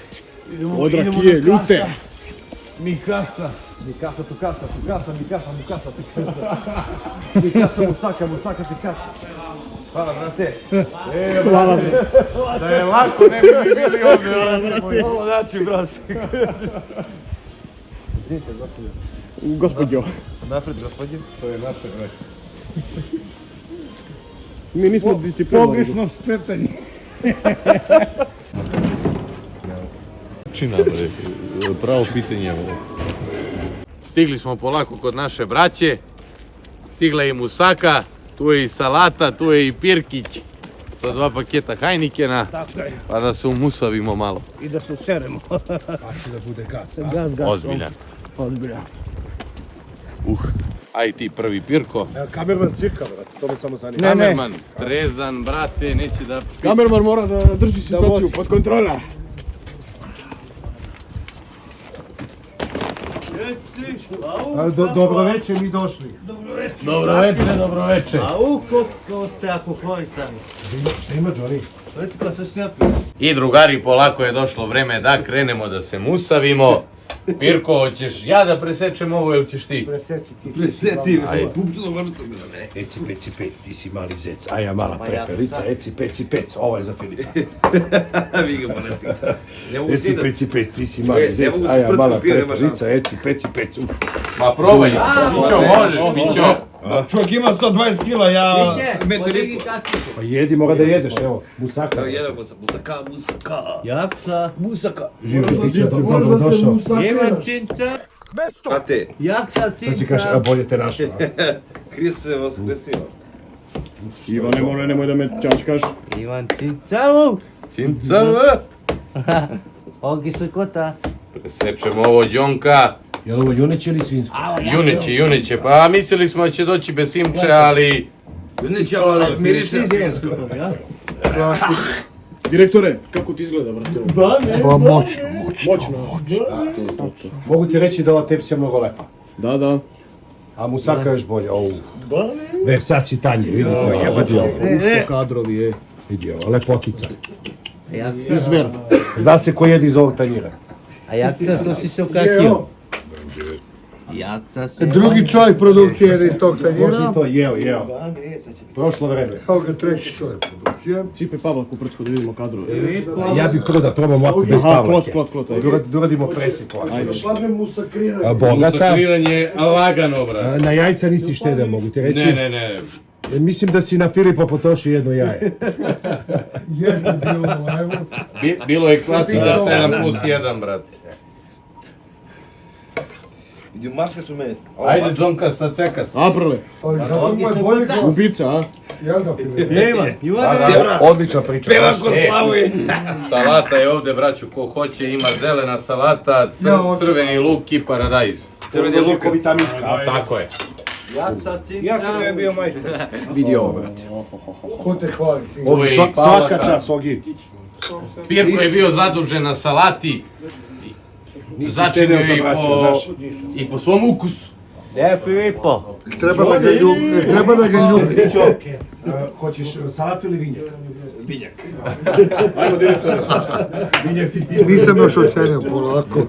Od rakije, ljute. Mi kasa, tu kasa. Musaka, ti kasa. Hvala, brate. Hvala. Da je lako, ne bi mi bili ovdje, brate. Hvala, daći, brate. Gospodjo. Napred, gospodin. Mi nismo disciplinovani. Pogrešno skretanje. Čina, bre, pravo pitanje, bre. Stigli smo polako kod naše braće. Stigla je i musaka, tu je i salata, tu je i pirkić. Sa 2 paketa Heinekena, Tako je. pa da se umusavimo malo. I da se useremo. Da bude gas. Gas. Ozbiljan. Ozbiljan. Aj ti prvi Pirko. Kamerman cirka, brate, to me samo zanima. Ne. Kamerman, trezan, brate, neće da... Kamerman mora da drži situaciju pod kontrola. Dobro večer, mi došli. Dobro večer. A u koliko ste alkoholicani? Šta ima, Johnny? Vidite ko se snapio. I drugari, polako je došlo vreme da krenemo da se musavimo. Pirko, hoćeš ja da presečem ovo ili ćeš ti? Preseci. Ajde. Eci, peci, ti si mali zec, a ja mala prepelica, eci, peci, ovo je za Filipa. Vi ga bolesti. Ne mogu Eci, stići peci, ti si mali zec, mogu a ja se mala prskati, nema prepelica, eci, peci. Ma probaj, Mićo, možeš, Mićo. Čovjek ima 120 kila, ja metar i pol. Pa jedi, mora da jedeš, evo, musaka. Jedan musaka. Jaksa. Živi pića, dobro došao. Ivan Cinca. Brate, Jaksa To si kaže, a Cinca. bolje te našao. Hris se vas desio. Ivane, nemoj da me čačkaš. Ivan Cinca. Cincava. Ogi se kota. Presečemo ovo džonka. Je li ovo juneće ili svinsko? Juneće, pa mislili smo da će doći bez simče, ali... Neće, ali miriš na svinsko. Direktore, kako ti izgleda, brate, ovo? Moćno. Mogu ti reći da ova tepsija mnogo lepa. Da. A musaka još bolje, ovu. Versace tanje, vidi to jebati ovo. Usto kadrovi je. Vidi ovo, lepotica. Jaksa. Izver. Zna se ko jedi iz ovog tanjira. A Jaksa što si se okakio. Jaksa se. Drugi čovjek produkcije je iz tog tanjira. Može to, jeo. Prošlo vreme. Evo ga treći čovjek produkcije. Cipe Pavla Kuprčko da vidimo kadru. Ja bi prvo da probam ovako bez Pavlake. Klot. Da uradimo presjeku. Padne musakriranje. Bogata. Musakriranje lagano, brat. Na jajca nisi štedeo, mogu ti reći. Ne. Mislim da si na Filipa potrošio jedno jaje. Jeste bilo u live-u. Bilo je klasika 7+1, brat. Idi maškaš u mene. Ajde, Džonka, sad cekas. Aprle. Ali zato mu je bolje glas. Ubica, a? Jel da, Filip? Nema. Odlična priča. Pevam ko Slavuje. Salata je ovdje, braću, ko hoće, ima zelena salata, crveni luk i paradajz. Crveni luk. Vitaminska. Tako je. Jaksa cincam. Ja sam je bio majstor. Vidi ovo, brate. Ko te hvali, sin? Uvijek Svaka Pavlaka. čast, Ogi. Pirko je bio zadužen na salati. Začinio štedeo za je braću, znaš. i po svom ukusu. Gdje je Filipo? Treba da ga ljubi. Treba da ga ljubi. Hoćeš salatu ili vinjak? Vinjak. Ajmo direktore. Vinjak ti Nisam još ocenio, polako.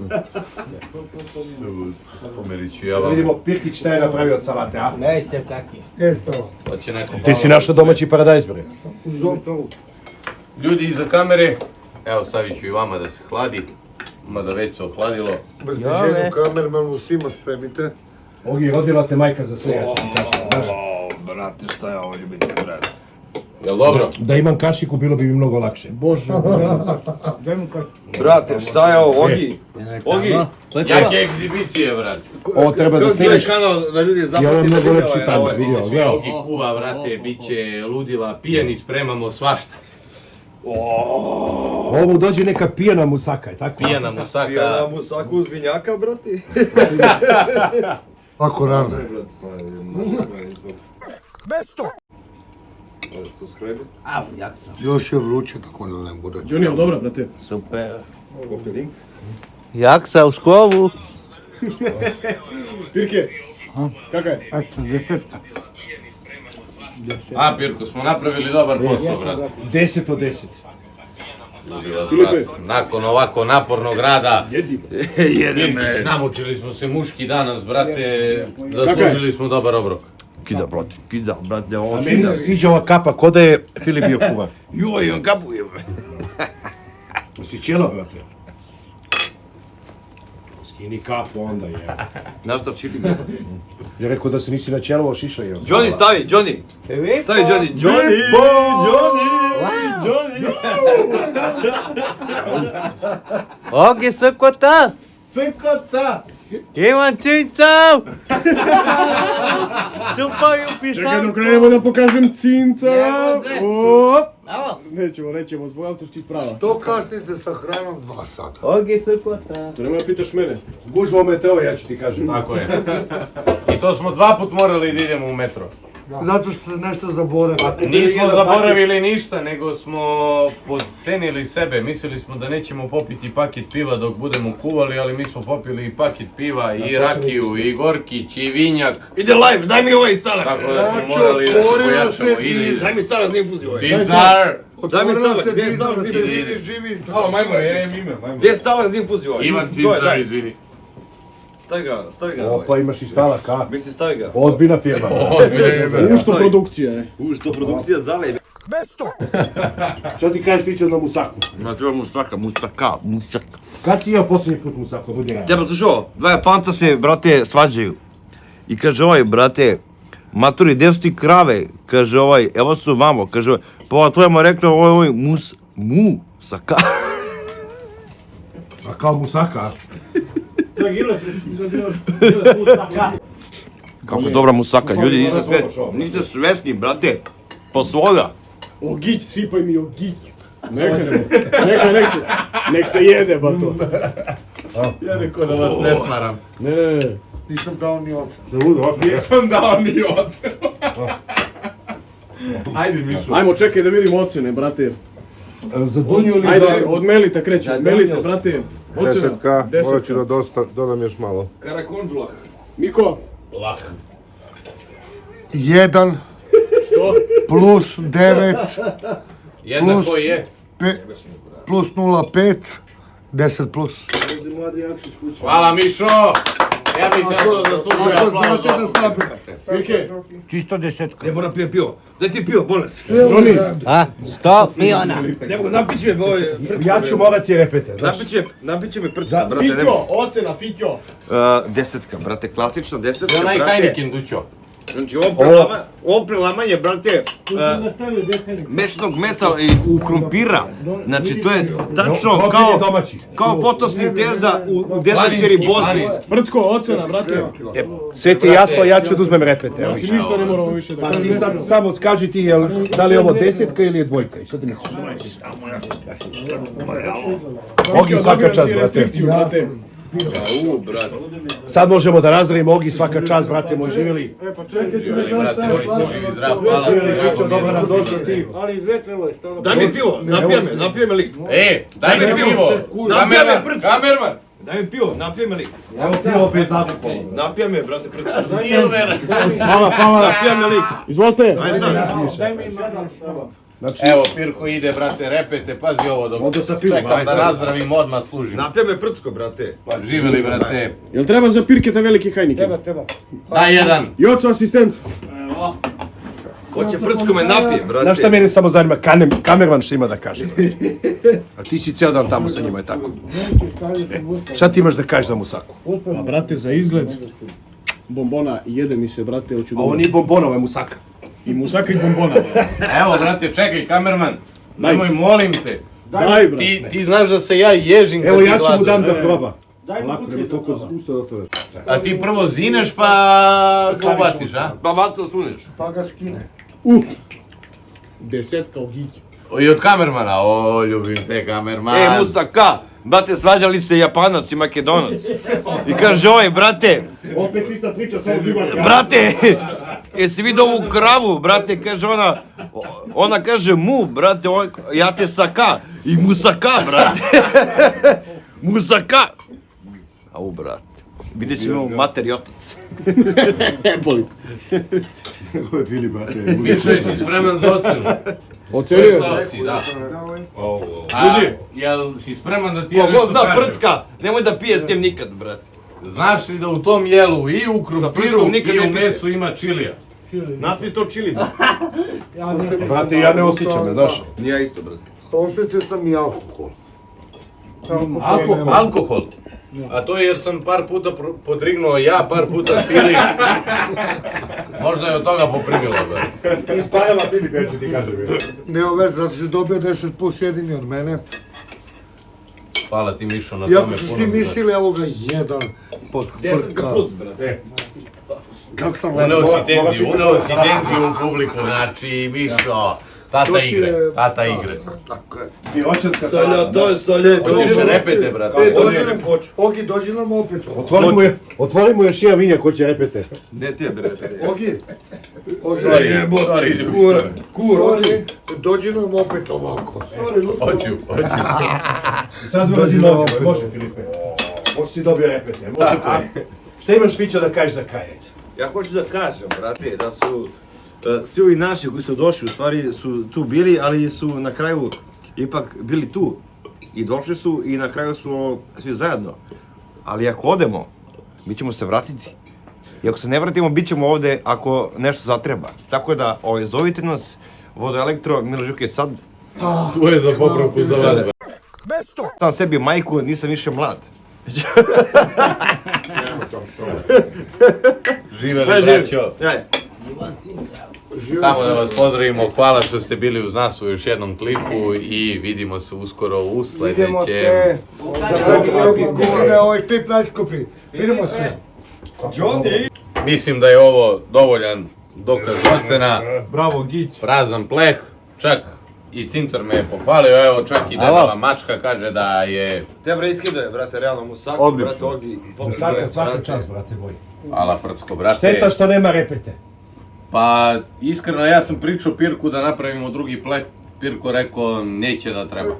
Pomerit ću ja vam. Vidimo Pirkić šta je napravio od salate, a? Neće kaki. Esto. Hoće neko Ti si našao domaći paradajz, bre. Ljudi iza kamere, evo stavit ću i vama da se hladi. Mada već se ohladilo. Bezbeđenju kamermanu svima spremite. Ogi, rodila te majka za sve, ja ću ti kažem, znaš. Brate, šta ja ovo ljubim te, brate. Jel dobro? Da imam kašiku, bilo bi mi mnogo lakše. Bože. Brate, šta je ovo, Ogi? Ogi, Jake egzibicije, brat. Ovo treba da snimiš. kanal da ljudi I ovo zapratite je mnogo video, lepši je, tamo, ovo je. vidio, Svi gledao. ogi kuva, brate, bit će ludila, pijeni, spremamo svašta. Ovo dođe neka pijana musaka, je tako? Pijana Ja musaka. mu saku uz vinjaka, brate. Ako rano. Au, jaksa. Još je vruće, tako da ne bude. Johnny, ali dobro, brate. Super. Jaksa u skovu. Pirke. Kaka je? A, Pirko, smo napravili dobar posao, brate. 10 od 10. Ludila, brat. Nakon ovako napornog rada, Jedi. Pirkić, namučili smo se muški danas, brate. Zaslužili smo dobar obrok. Kida, brate, A ovo meni se sviđa ova kapa, ko da je Filip bio kuvar. Joj, on kapuje. Si ćelo, brate? Skini kapu onda, je. Nastav čili, brate. Ja rekao da se nisi na ćelovo šiša, je. Johnny, stavi, Johnny. Stavi, Johnny. Ogi srkota. Srkota! Ivan cincam. Čupaju Čekaj pisanku. dok krenemo da pokažem cincara. Evo Evo. Nećemo, zbog autoških prava. To kasnite sa hranom 2 sata. Ogi srkota. To nemoj da pitaš mene. Gužvo meteo, ja ću ti kažem. Tako je. I to smo 2 put morali da idemo u metro. Zato što se nešto zaboravi. Nismo zaboravili ništa, nego smo podcenili sebe. Mislili smo da nećemo popiti paket piva dok budemo kuvali, ali mi smo popili i paket piva, i rakiju, i gorkić, i vinjak. Ide live, daj mi ovaj stalak. Tako da smo Znači, morali da otvorila pojačamo. se Ide. Daj mi stalak za infuziju ovaj. Cincar! Otvorila se gdje je dizna da stalak? se vidi živi Gdje je stalak za infuziju ovaj? Ivan To je, Cincar, daj. izvini. Stavi ga ovaj. Opa, imaš i stalak, a? Mislim, stavi ga. Ozbiljna firma. Ušto produkcija, je. Što produkcija zalej. Što ti kažeš ti će na musaku? Ma treba musaka. Kad si jeo posljednji put musaku, budi rad? Treba, slušaj ovo, 2 Japanca se, brate, svađaju. I kaže ovaj, brate, maturi, gdje su ti krave? Kaže ovaj, evo su mamo, kaže ovaj, pa ova tvoja mu je rekla, ovaj, musaka. A kao musaka, a? Kako je dobra musaka, ljudi, niste svesni, brate, po svoga. Ogić, sipaj mi ogić. Nek se jede, ba to. Ja rekao da vas ne smaram. Ne. Nisam dao ni oca. Nisam dao ni ocenu. Ajde, Mišo. Ajmo, čekaj da vidimo ocene, brate. Za Dunju ili Ajde, za... od Melita krećemo. Melita, brate. Ocena. 10k, morat ću da dodam još malo. Karakonđulah. Miko. Lah. 1 Što? plus 9 Jednako je. plus 0,5 10 plus. Hvala, Mišo! Ja mislim da to zaslužuje Ako aplauz. znate da sabirate. Pirke, Čisto desetka. Ne moram pijem pivo. Daj ti pivo, molim se. Johnny, A? 100 miliona. Ne mogu, napit će me ovaj... Ja ću morati repete, znaš. Napit će me prcka, brate. ne mogu. Fikjo, ocena, Fikjo. Desetka, brate, klasična desetka, Onaj brate. Heineken dućo. Znači, ovo prelamanje, brate, mešnog mesa u krompira. Znači, to je tačno Krompir je domaći. kao fotosinteza u desertskoj ribozi. Prcko, ocena, brate. Sjeti jasno, ja ću da uzmem repete. Evo. Znači ništa ne moramo više da Pa ti kažem. sad samo skaži ti, da li je ovo desetka ili je dvojka? I šta ti misliš? Ogi svaka čast, brate. Restrikciju, brate. Sad možemo da razdravimo Ogi svaka čast, brate moj, živjeli. Pa čekaj se Živjeli, brate, koji si živi zdrav, hvala. Živjeli, Vićo, Drago mi dobro je. nam došao ti. Ali izvetrilo je što... Daj mi pivo, napija me lik. Daj mi pivo. Napija me prcka. Kamerman. Daj mi pivo, napija me lik. Evo pivo bez alkohola. Napija me, brate, prcka. Silver. Hvala. Napija me lik. Izvolite. Ajde sad. Daj mi malo što. Evo, Pirko ide, brate, repete, pazi ovo dok Onda sa pivom, čekam ajde. da nazdravim, odmah služim. Napija me prcko, brate. Živjeli, brate. Jel treba za Pirketa veliki Heineken? Treba. Daj jedan. Joco, asistent. Hoće prcko me napije, brate. Znaš šta mene samo zanima? Kamerman što ima da kaže. A ti si ceo dan tamo sa njima, je tako? Šta ti imaš da kažeš za Musaku? A brate, za izgled bombona jede mi se, brate, hoću da... Ovo nije bombona, ovo je Musaka. I musaka i bombona. Evo, brate, čekaj, kamerman. Nemoj, molim te. Daj, brate. Ti znaš da se ja ježim kad Evo ti ja ću mu gladan. dam da proba. Lako, nema toliko usta da to je. A ti prvo zineš pa uvatiš, a? Pa vato suneš. Pa ga skine. Desetka u hiću. I od kamermana, o, ljubim te kamerman. Musaka, brate, svađali se Japanac i Makedonac. I kaže ovaj, brate, Opet ista priča, samo druga. brate, jesi vidio ovu kravu, brate, kaže ona kaže mu, brate, ja te saka, i musaka, brate, musaka. Au, brate, vidjet ćemo mater i otac. Ovo je Fili, brate. Mišo, jesi spreman za ocenu? Ocenio? Stao si, da. A, jel si spreman da ti ja Kogo nešto zna kažem? prcka, nemoj da pije s njim nikad, brate. Znaš li da u tom jelu i u krumpiru prckom nikad i ne u pije. mesu ima čilija? Nasli to čili, Brate, ja ne osjećam me, znaš. Nije ja isto, brate. Osjetio sam i alkohol. Alkohol? A to je jer sam par puta podrignuo ja, par puta Fili. Možda je od toga poprimilo, bre. Ti stajala Filip, ja ću ti kažem. Nema veze, zato si dobio 10 plus jedini od mene. Hvala ti, Mišo, na Iako tome su puno. svi mislili, evo ga, jedan. Desetka plus, brate. Kako sam Uneo si tenziju u publiku, znači, Mišo, tata igre. Tako je. Ti očanska Salja, to je salje. Hoćeš repete, brate? Dođi nam, Ogi, dođi nam opet. Otvori mu još jedan vinjak, ko će repete. Ne ti je, brate. Ogi, Sorry, Ogi, dođi nam opet ovako. hoću. Sad uradimo ovo, može Filipe. Može si dobio repete, može koji. Šta imaš Vića da kažeš za kajeć? Ja hoću da kažem, brate, da su svi ovi naši koji su došli, u stvari su tu bili, ali su na kraju ipak bili tu. I došli su i na kraju su svi zajedno. Ali ako odemo, mi ćemo se vratiti. I ako se ne vratimo, bit ćemo ovde ako nešto zatreba. Tako da, zovite nas, Vodoelektro, Milo Žuke sad. Tu je za popravku za vas, bre. Sam sebi majku, nisam više mlad. Živeli, braćo. Ajde. Samo da vas pozdravimo, hvala što ste bili uz nas u još jednom klipu i vidimo se uskoro u Vidimo sledećem. se. Mislim da je ovaj klip najskuplji. Vidimo se. Mislim da je ovo dovoljan dokaz ocena, Bravo, Gić. prazan pleh, čak i Cincar me je pohvalio, evo čak i debela mačka kaže da je... Te bre iskidaju, brate, realno Musaku, brate, Ogi. Svaka čast, brate moj. Hvala Prcko, brate. Šteta što nema repete. Pa, iskreno, ja sam pričao Pirku da napravimo drugi pleh, Pirko rekao neće da treba.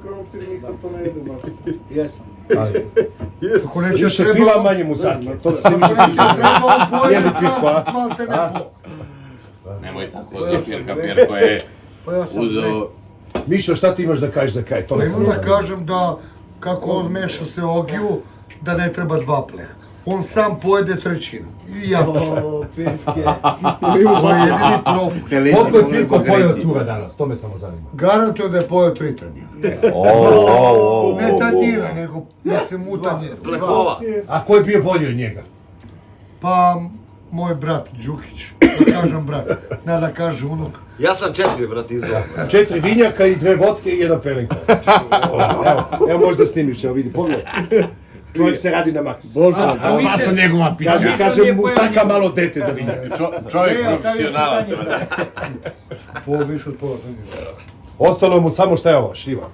Ako neće Više treba, piva, manje Musake. To ti se više sviđa. treba on pojede Jedi Pirko, a? sam, malte ne po. Nemoj tako od Pirka, Pirko je uzeo... Mišo, šta ti imaš da kažeš za kaj? To Pa ne imam znam. da kažem da kako on meša se Ogiju, da ne treba dva pleha. on sam pojede trećinu. I ja. To je jedini propust. Koliko je Pirko pojeo tura danas? To me samo zanima. Garantujem da je pojeo 3 tanjira. Ne tanjira, nego mislim u tanjiru. A ko je bio bolji od njega? Pa, moj brat Đukić. Da kažem brat, ne da kaže unuk. Ja sam 4, brat, izvao. 4 vinjaka i 2 vodke i 1 pelinka. Evo možda snimiš, evo vidi, pogledaj. Čovjek se radi na maks. Sva su njegova pića. Kaže mu saka malo dete za vinjak. Čovjek profesionalac. Pol više od pola tanjira. Ostalo mu samo šta je ovo, šljiva.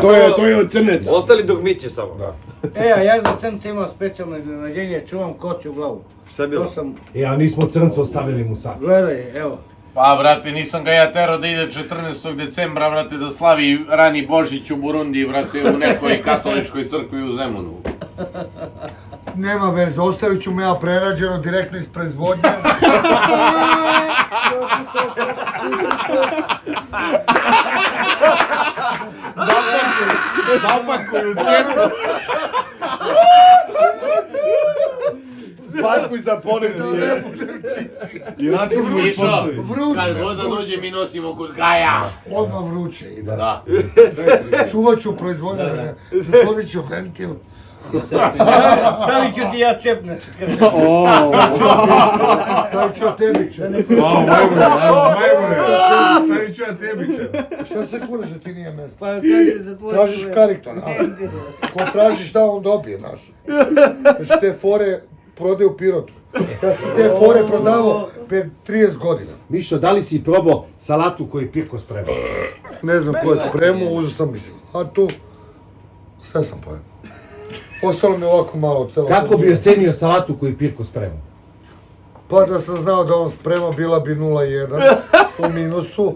To je od crnec. Ostali dugmiće samo. A ja za crnce imam specijalno iznenađenje, čuvam koću glavu. Šta je bilo? To sam, A nismo crnco ostavili mu sak. gledaj, evo. Pa, brate, nisam ga ja terao da ide 14. decembra, brate, da slavi rani Božić u Burundiji, brate, u nekoj katoličkoj crkvi u Zemunu. Nema veze, ostavit ću mu ja prerađeno direktno iz proizvodnje. Zapakuju kesu. Parkuj za poneti. I račun mu je postoji. Kad god da dođe, mi nosimo kod Gaja. Odmah vruće ide. Da. Čuvat ću proizvodnju, zatvorit ću ventil. Stavit ću ti ja čepne. Stavit ću ja tebiće. Stavit ću ja tebiće. Šta se kuneš da ti nije mjesto? Pa kaže zatvori. Tražiš karikton, a? Ko traži šta on dobije, znaš. Znači te fore prodaju u Pirotu. Ja sam te fore prodavao pred 30 godina. Mišo, da li si probao salatu koju je Pirko spremao? Ne znam ko je spremao, uzeo sam i salatu. Sve sam pojel. Ostalo mi ovako malo od celog. Kako bi ocenio salatu koju je Pirko spremao? Pa da sam znao da on sprema, bila bi 0,1 u minusu,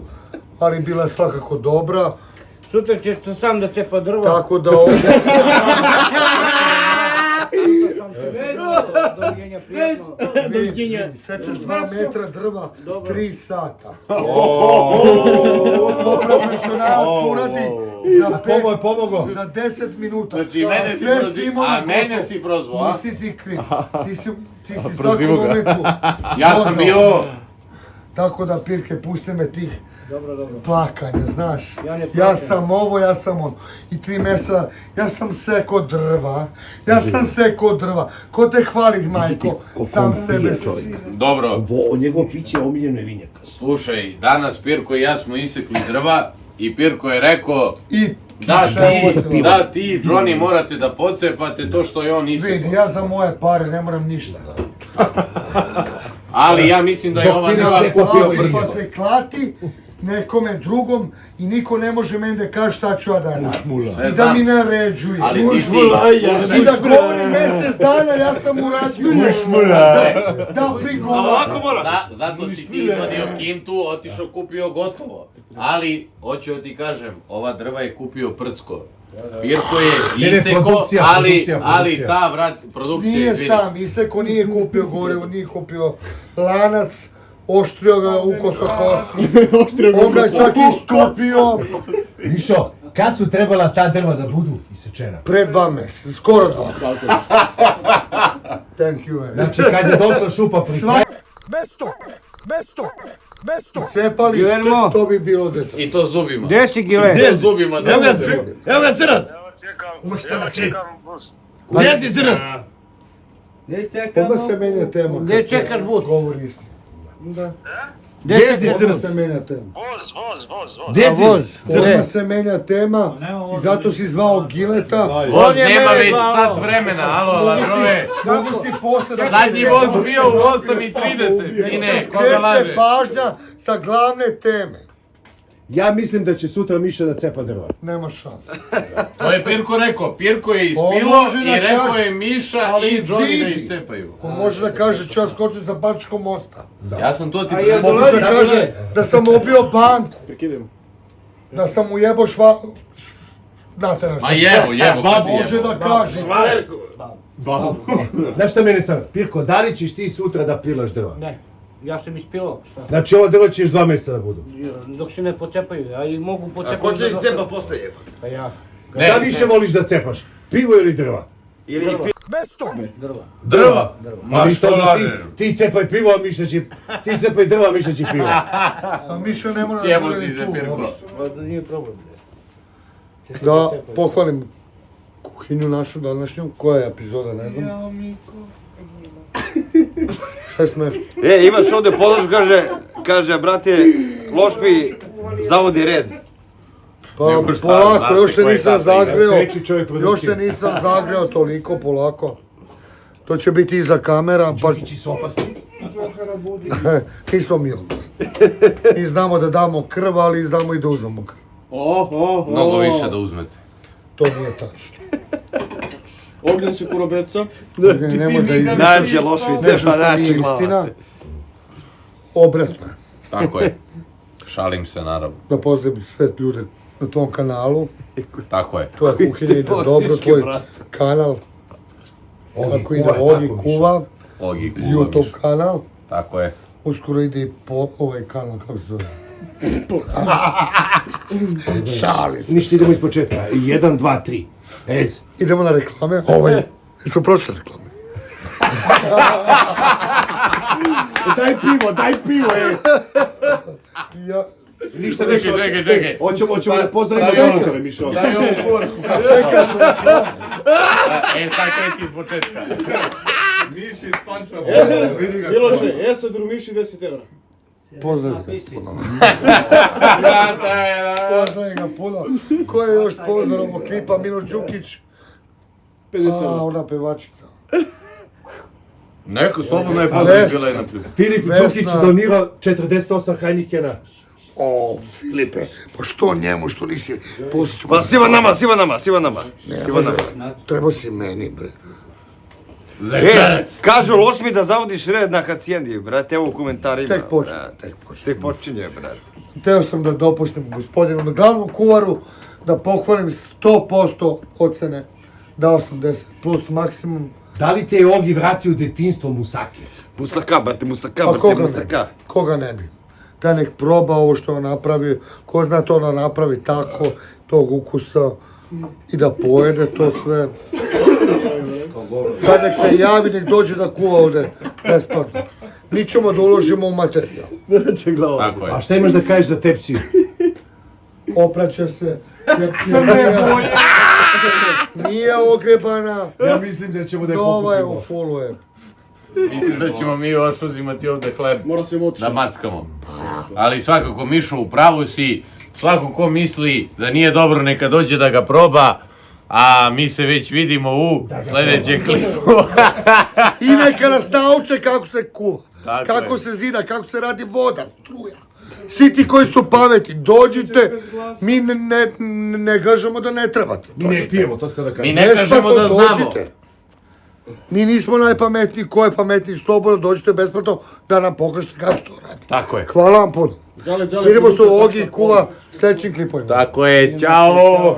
ali bila je svakako dobra. Sutra ćeš se sam da cepa drva. Tako da ovdje... Doviđenja, prijatno. Vidi, sečeš 2 metra drva, 3 sata. To profesionalac uradi za 10 minuta. Znači, mene si Sve prozvao, imao a na mene gotovo. si prozvao, Nisi ti kriv. Ti si svakog momentu. Ja sam gotov. bio... Tako da, Pirke, pusti me tih Dobro. plakanja, znaš. Ja ne Ja plakam. sam ovo, ja sam ono. I 3 mjeseca, ja sam seko drva. Ja sam seko drva. Ko te hvali, majko? Sam sebe. Dobro, Ovo, njegovo piće je omiljeno je vinjak. slušaj, danas Pirko i ja smo isekli drva i Pirko je rekao I da ti, Johnny, morate da pocepate to što je on isekao. vidi, ja za moje pare ne moram ništa. Ali ja mislim da je ova drva kupio Pa Brnsko. se klati nekome drugom i niko ne može meni da kaže šta ću ja da radim. Sve I da znam. mi naređuje. Ali ti si... I da govori mjesec dana, ja sam uradio da prigovorim. Zato si ti izvadio kintu, otišao kupio gotovo. Ali, hoću da ti kažem, ova drva je kupio Prcko. Pirko je iseko, produkcija, ali ta, brat, produkcija Nije izvini. sam, Iseko nije kupio gorivo, nije kupio lanac, oštrio ga ukoso kosi. On ga je čak istupio Mišo, kad su trebala ta drva da budu isečena? pred 2 mjeseca, skoro 2. Thank you very much. Znači, kad je došla šupa pri kraju, Mesto! Cepali, Guillermo. to bi bilo deta. I to zubima. Gdje si, Gile? To zubima da Evo ga, bude. evo ga crnac. Čekam bus. Gdje si crnac? Odmah se menja tema. kad Gdje se čekaš bus? Govori istinu. Gdje si Odmah crnac? se menja tema. Voz. Gdje si? Voz. Odmah se menja tema i zato si zvao Gileta. Voz On je nema mene već zvao. sat vremena, alo, lažove. Mogu si posle da... Zadnji voz bio u 8:30, sine, koga laže? Skreće pažnja sa glavne teme. ja mislim da će sutra Miša da cepa drva. Nema šanse. To je Pirko rekao, Pirko je On ispilo može da i rekao kaže, je Miša ali i Johnny da vidi. iscepaju. Ko može da kaže ću ja skočiti sa Bačkog mosta. Ja sam to ti A jel prezao. Može da kaže da sam obio banku. Da sam ujebo znate na što. Ma jebo, kad ti Može jebo. da kaže. Znaš šta meni sad? Pirko, da li ćeš ti sutra da pilaš drva? Ne, ja sam ispilao. Šta? Znači, ovo drva ćeš 2 mjeseca da budu. Dok se ne pocepaju, a i mogu pocepati. Ko će ih cepa posle jeba? Pa ja. Šta više voliš da cepaš? Pivo ili drva? Ili testo. Drva. Ma vi što da ti cepaj pivo, a Miša će... Ti cepaj drva, a Miša će pivo. A Miša ne mora da Sjebo bude si ni se, tu. Pirko. uopšte. Pa nije problem. Da pohvalim kuhinju našu današnju, koja je epizoda, ne znam. Šta je smešno? Imaš ovde podršku, kaže, brate, Lošpi zavodi red. Pa Nego šta, polako, zna još se se ko je nisam tata igra. zagreo, Treći čovjek još produkcije. se nisam zagreo toliko, polako. To će biti iza kamera, pa Đukići su opasni. nismo mi opasni. Mi znamo da damo krv, ali znamo i da uzmemo krv. Mnogo više da uzmete. To nije tačno. Ognjen se kurobeca. Nemoj da izmišljaš Nađe Lošpi, nešto što nađe nije glava. istina. Obratno je. Tako je. Šalim se, naravno. Da pozdravim sve ljude na tom kanalu. Tako je. Tvoja kuhinja ide dobro, tvoj kanal. Kako ide Ogi Kuva, Ogi kuva, YouTube Miša. kanal. Tako je. Uskoro ide i po ovaj kanal, kako se zove. Šali se. Ništa, idemo iz početka. 1, 2, 3. Ez. Idemo na reklame. Ovaj, su prošle reklame. Daj pivo, Ja, Ništa Čekaj. Hoćemo da pozdravimo Daj ovo. doktore, Mišo. Daj ovu kuvarsku kapu. Sad kreći iz početka. Miši iz Pančeva. Miloše, sad Rumiši 10 evra. pozdravim ga puno. Pozdravim ga puno. Ko je još pozdrav ovog klipa? Miloš Đukić. 50 A, evra. ona pevačica. Neko slobodno je pozdrav bila jedna prilika. Filip Vesna. Đukić donirao 48 Heinekena. O, Filipe, pa što njemu, što nisi... Pa siva nama. Trebao si meni, bre. Zajčarac. Kažu Lošpi da zavodiš red na Hacijendi, brate, evo u komentarima. Tek počne, brate. tek počne. Tek počinje, brate. Teo sam da dopustim gospodinu na glavnom kuvaru da pohvalim 100% ocene. Dao sam 10 plus maksimum. Da li te je Ogi vratio u detinjstvo Musake? Musaka. Koga ne bi? Da nek proba ovo što on napravi, ko zna to da napravi tako, tog ukusa i da pojede to sve. Kad nek se javi, nek dođe da kuva ovde besplatno. Mi ćemo da uložimo u materijal. Tako je. A šta imaš da kažeš za tepsiju? Opraća se, tepsija nije ogrebana, Ja mislim da ćemo da je nova je pokupimo. u fullu je. Mislim da ćemo mi još uzimati ovde hleb Mora se moći. da mackamo. Ali svakako Mišo, u pravu si. Svako ko misli da nije dobro neka dođe da ga proba. A mi se već vidimo u sledećem klipu. I neka nas nauče kako se kuva, Tako kako je. se zida, kako se radi voda, struja. Svi ti koji su pameti, dođite, mi ne kažemo da ne trebate. Mi ne pijemo, to ste da Mi kažem. ne kažemo da Besplatno znamo. dođite. Mi nismo najpametniji, ko je pametniji, slobodno dođite besplatno da nam pokažete kako se to radi. Tako je. Hvala vam puno. Zale, Vidimo se u Ogi i Kuva sledećim klipovima. Tako je, čao!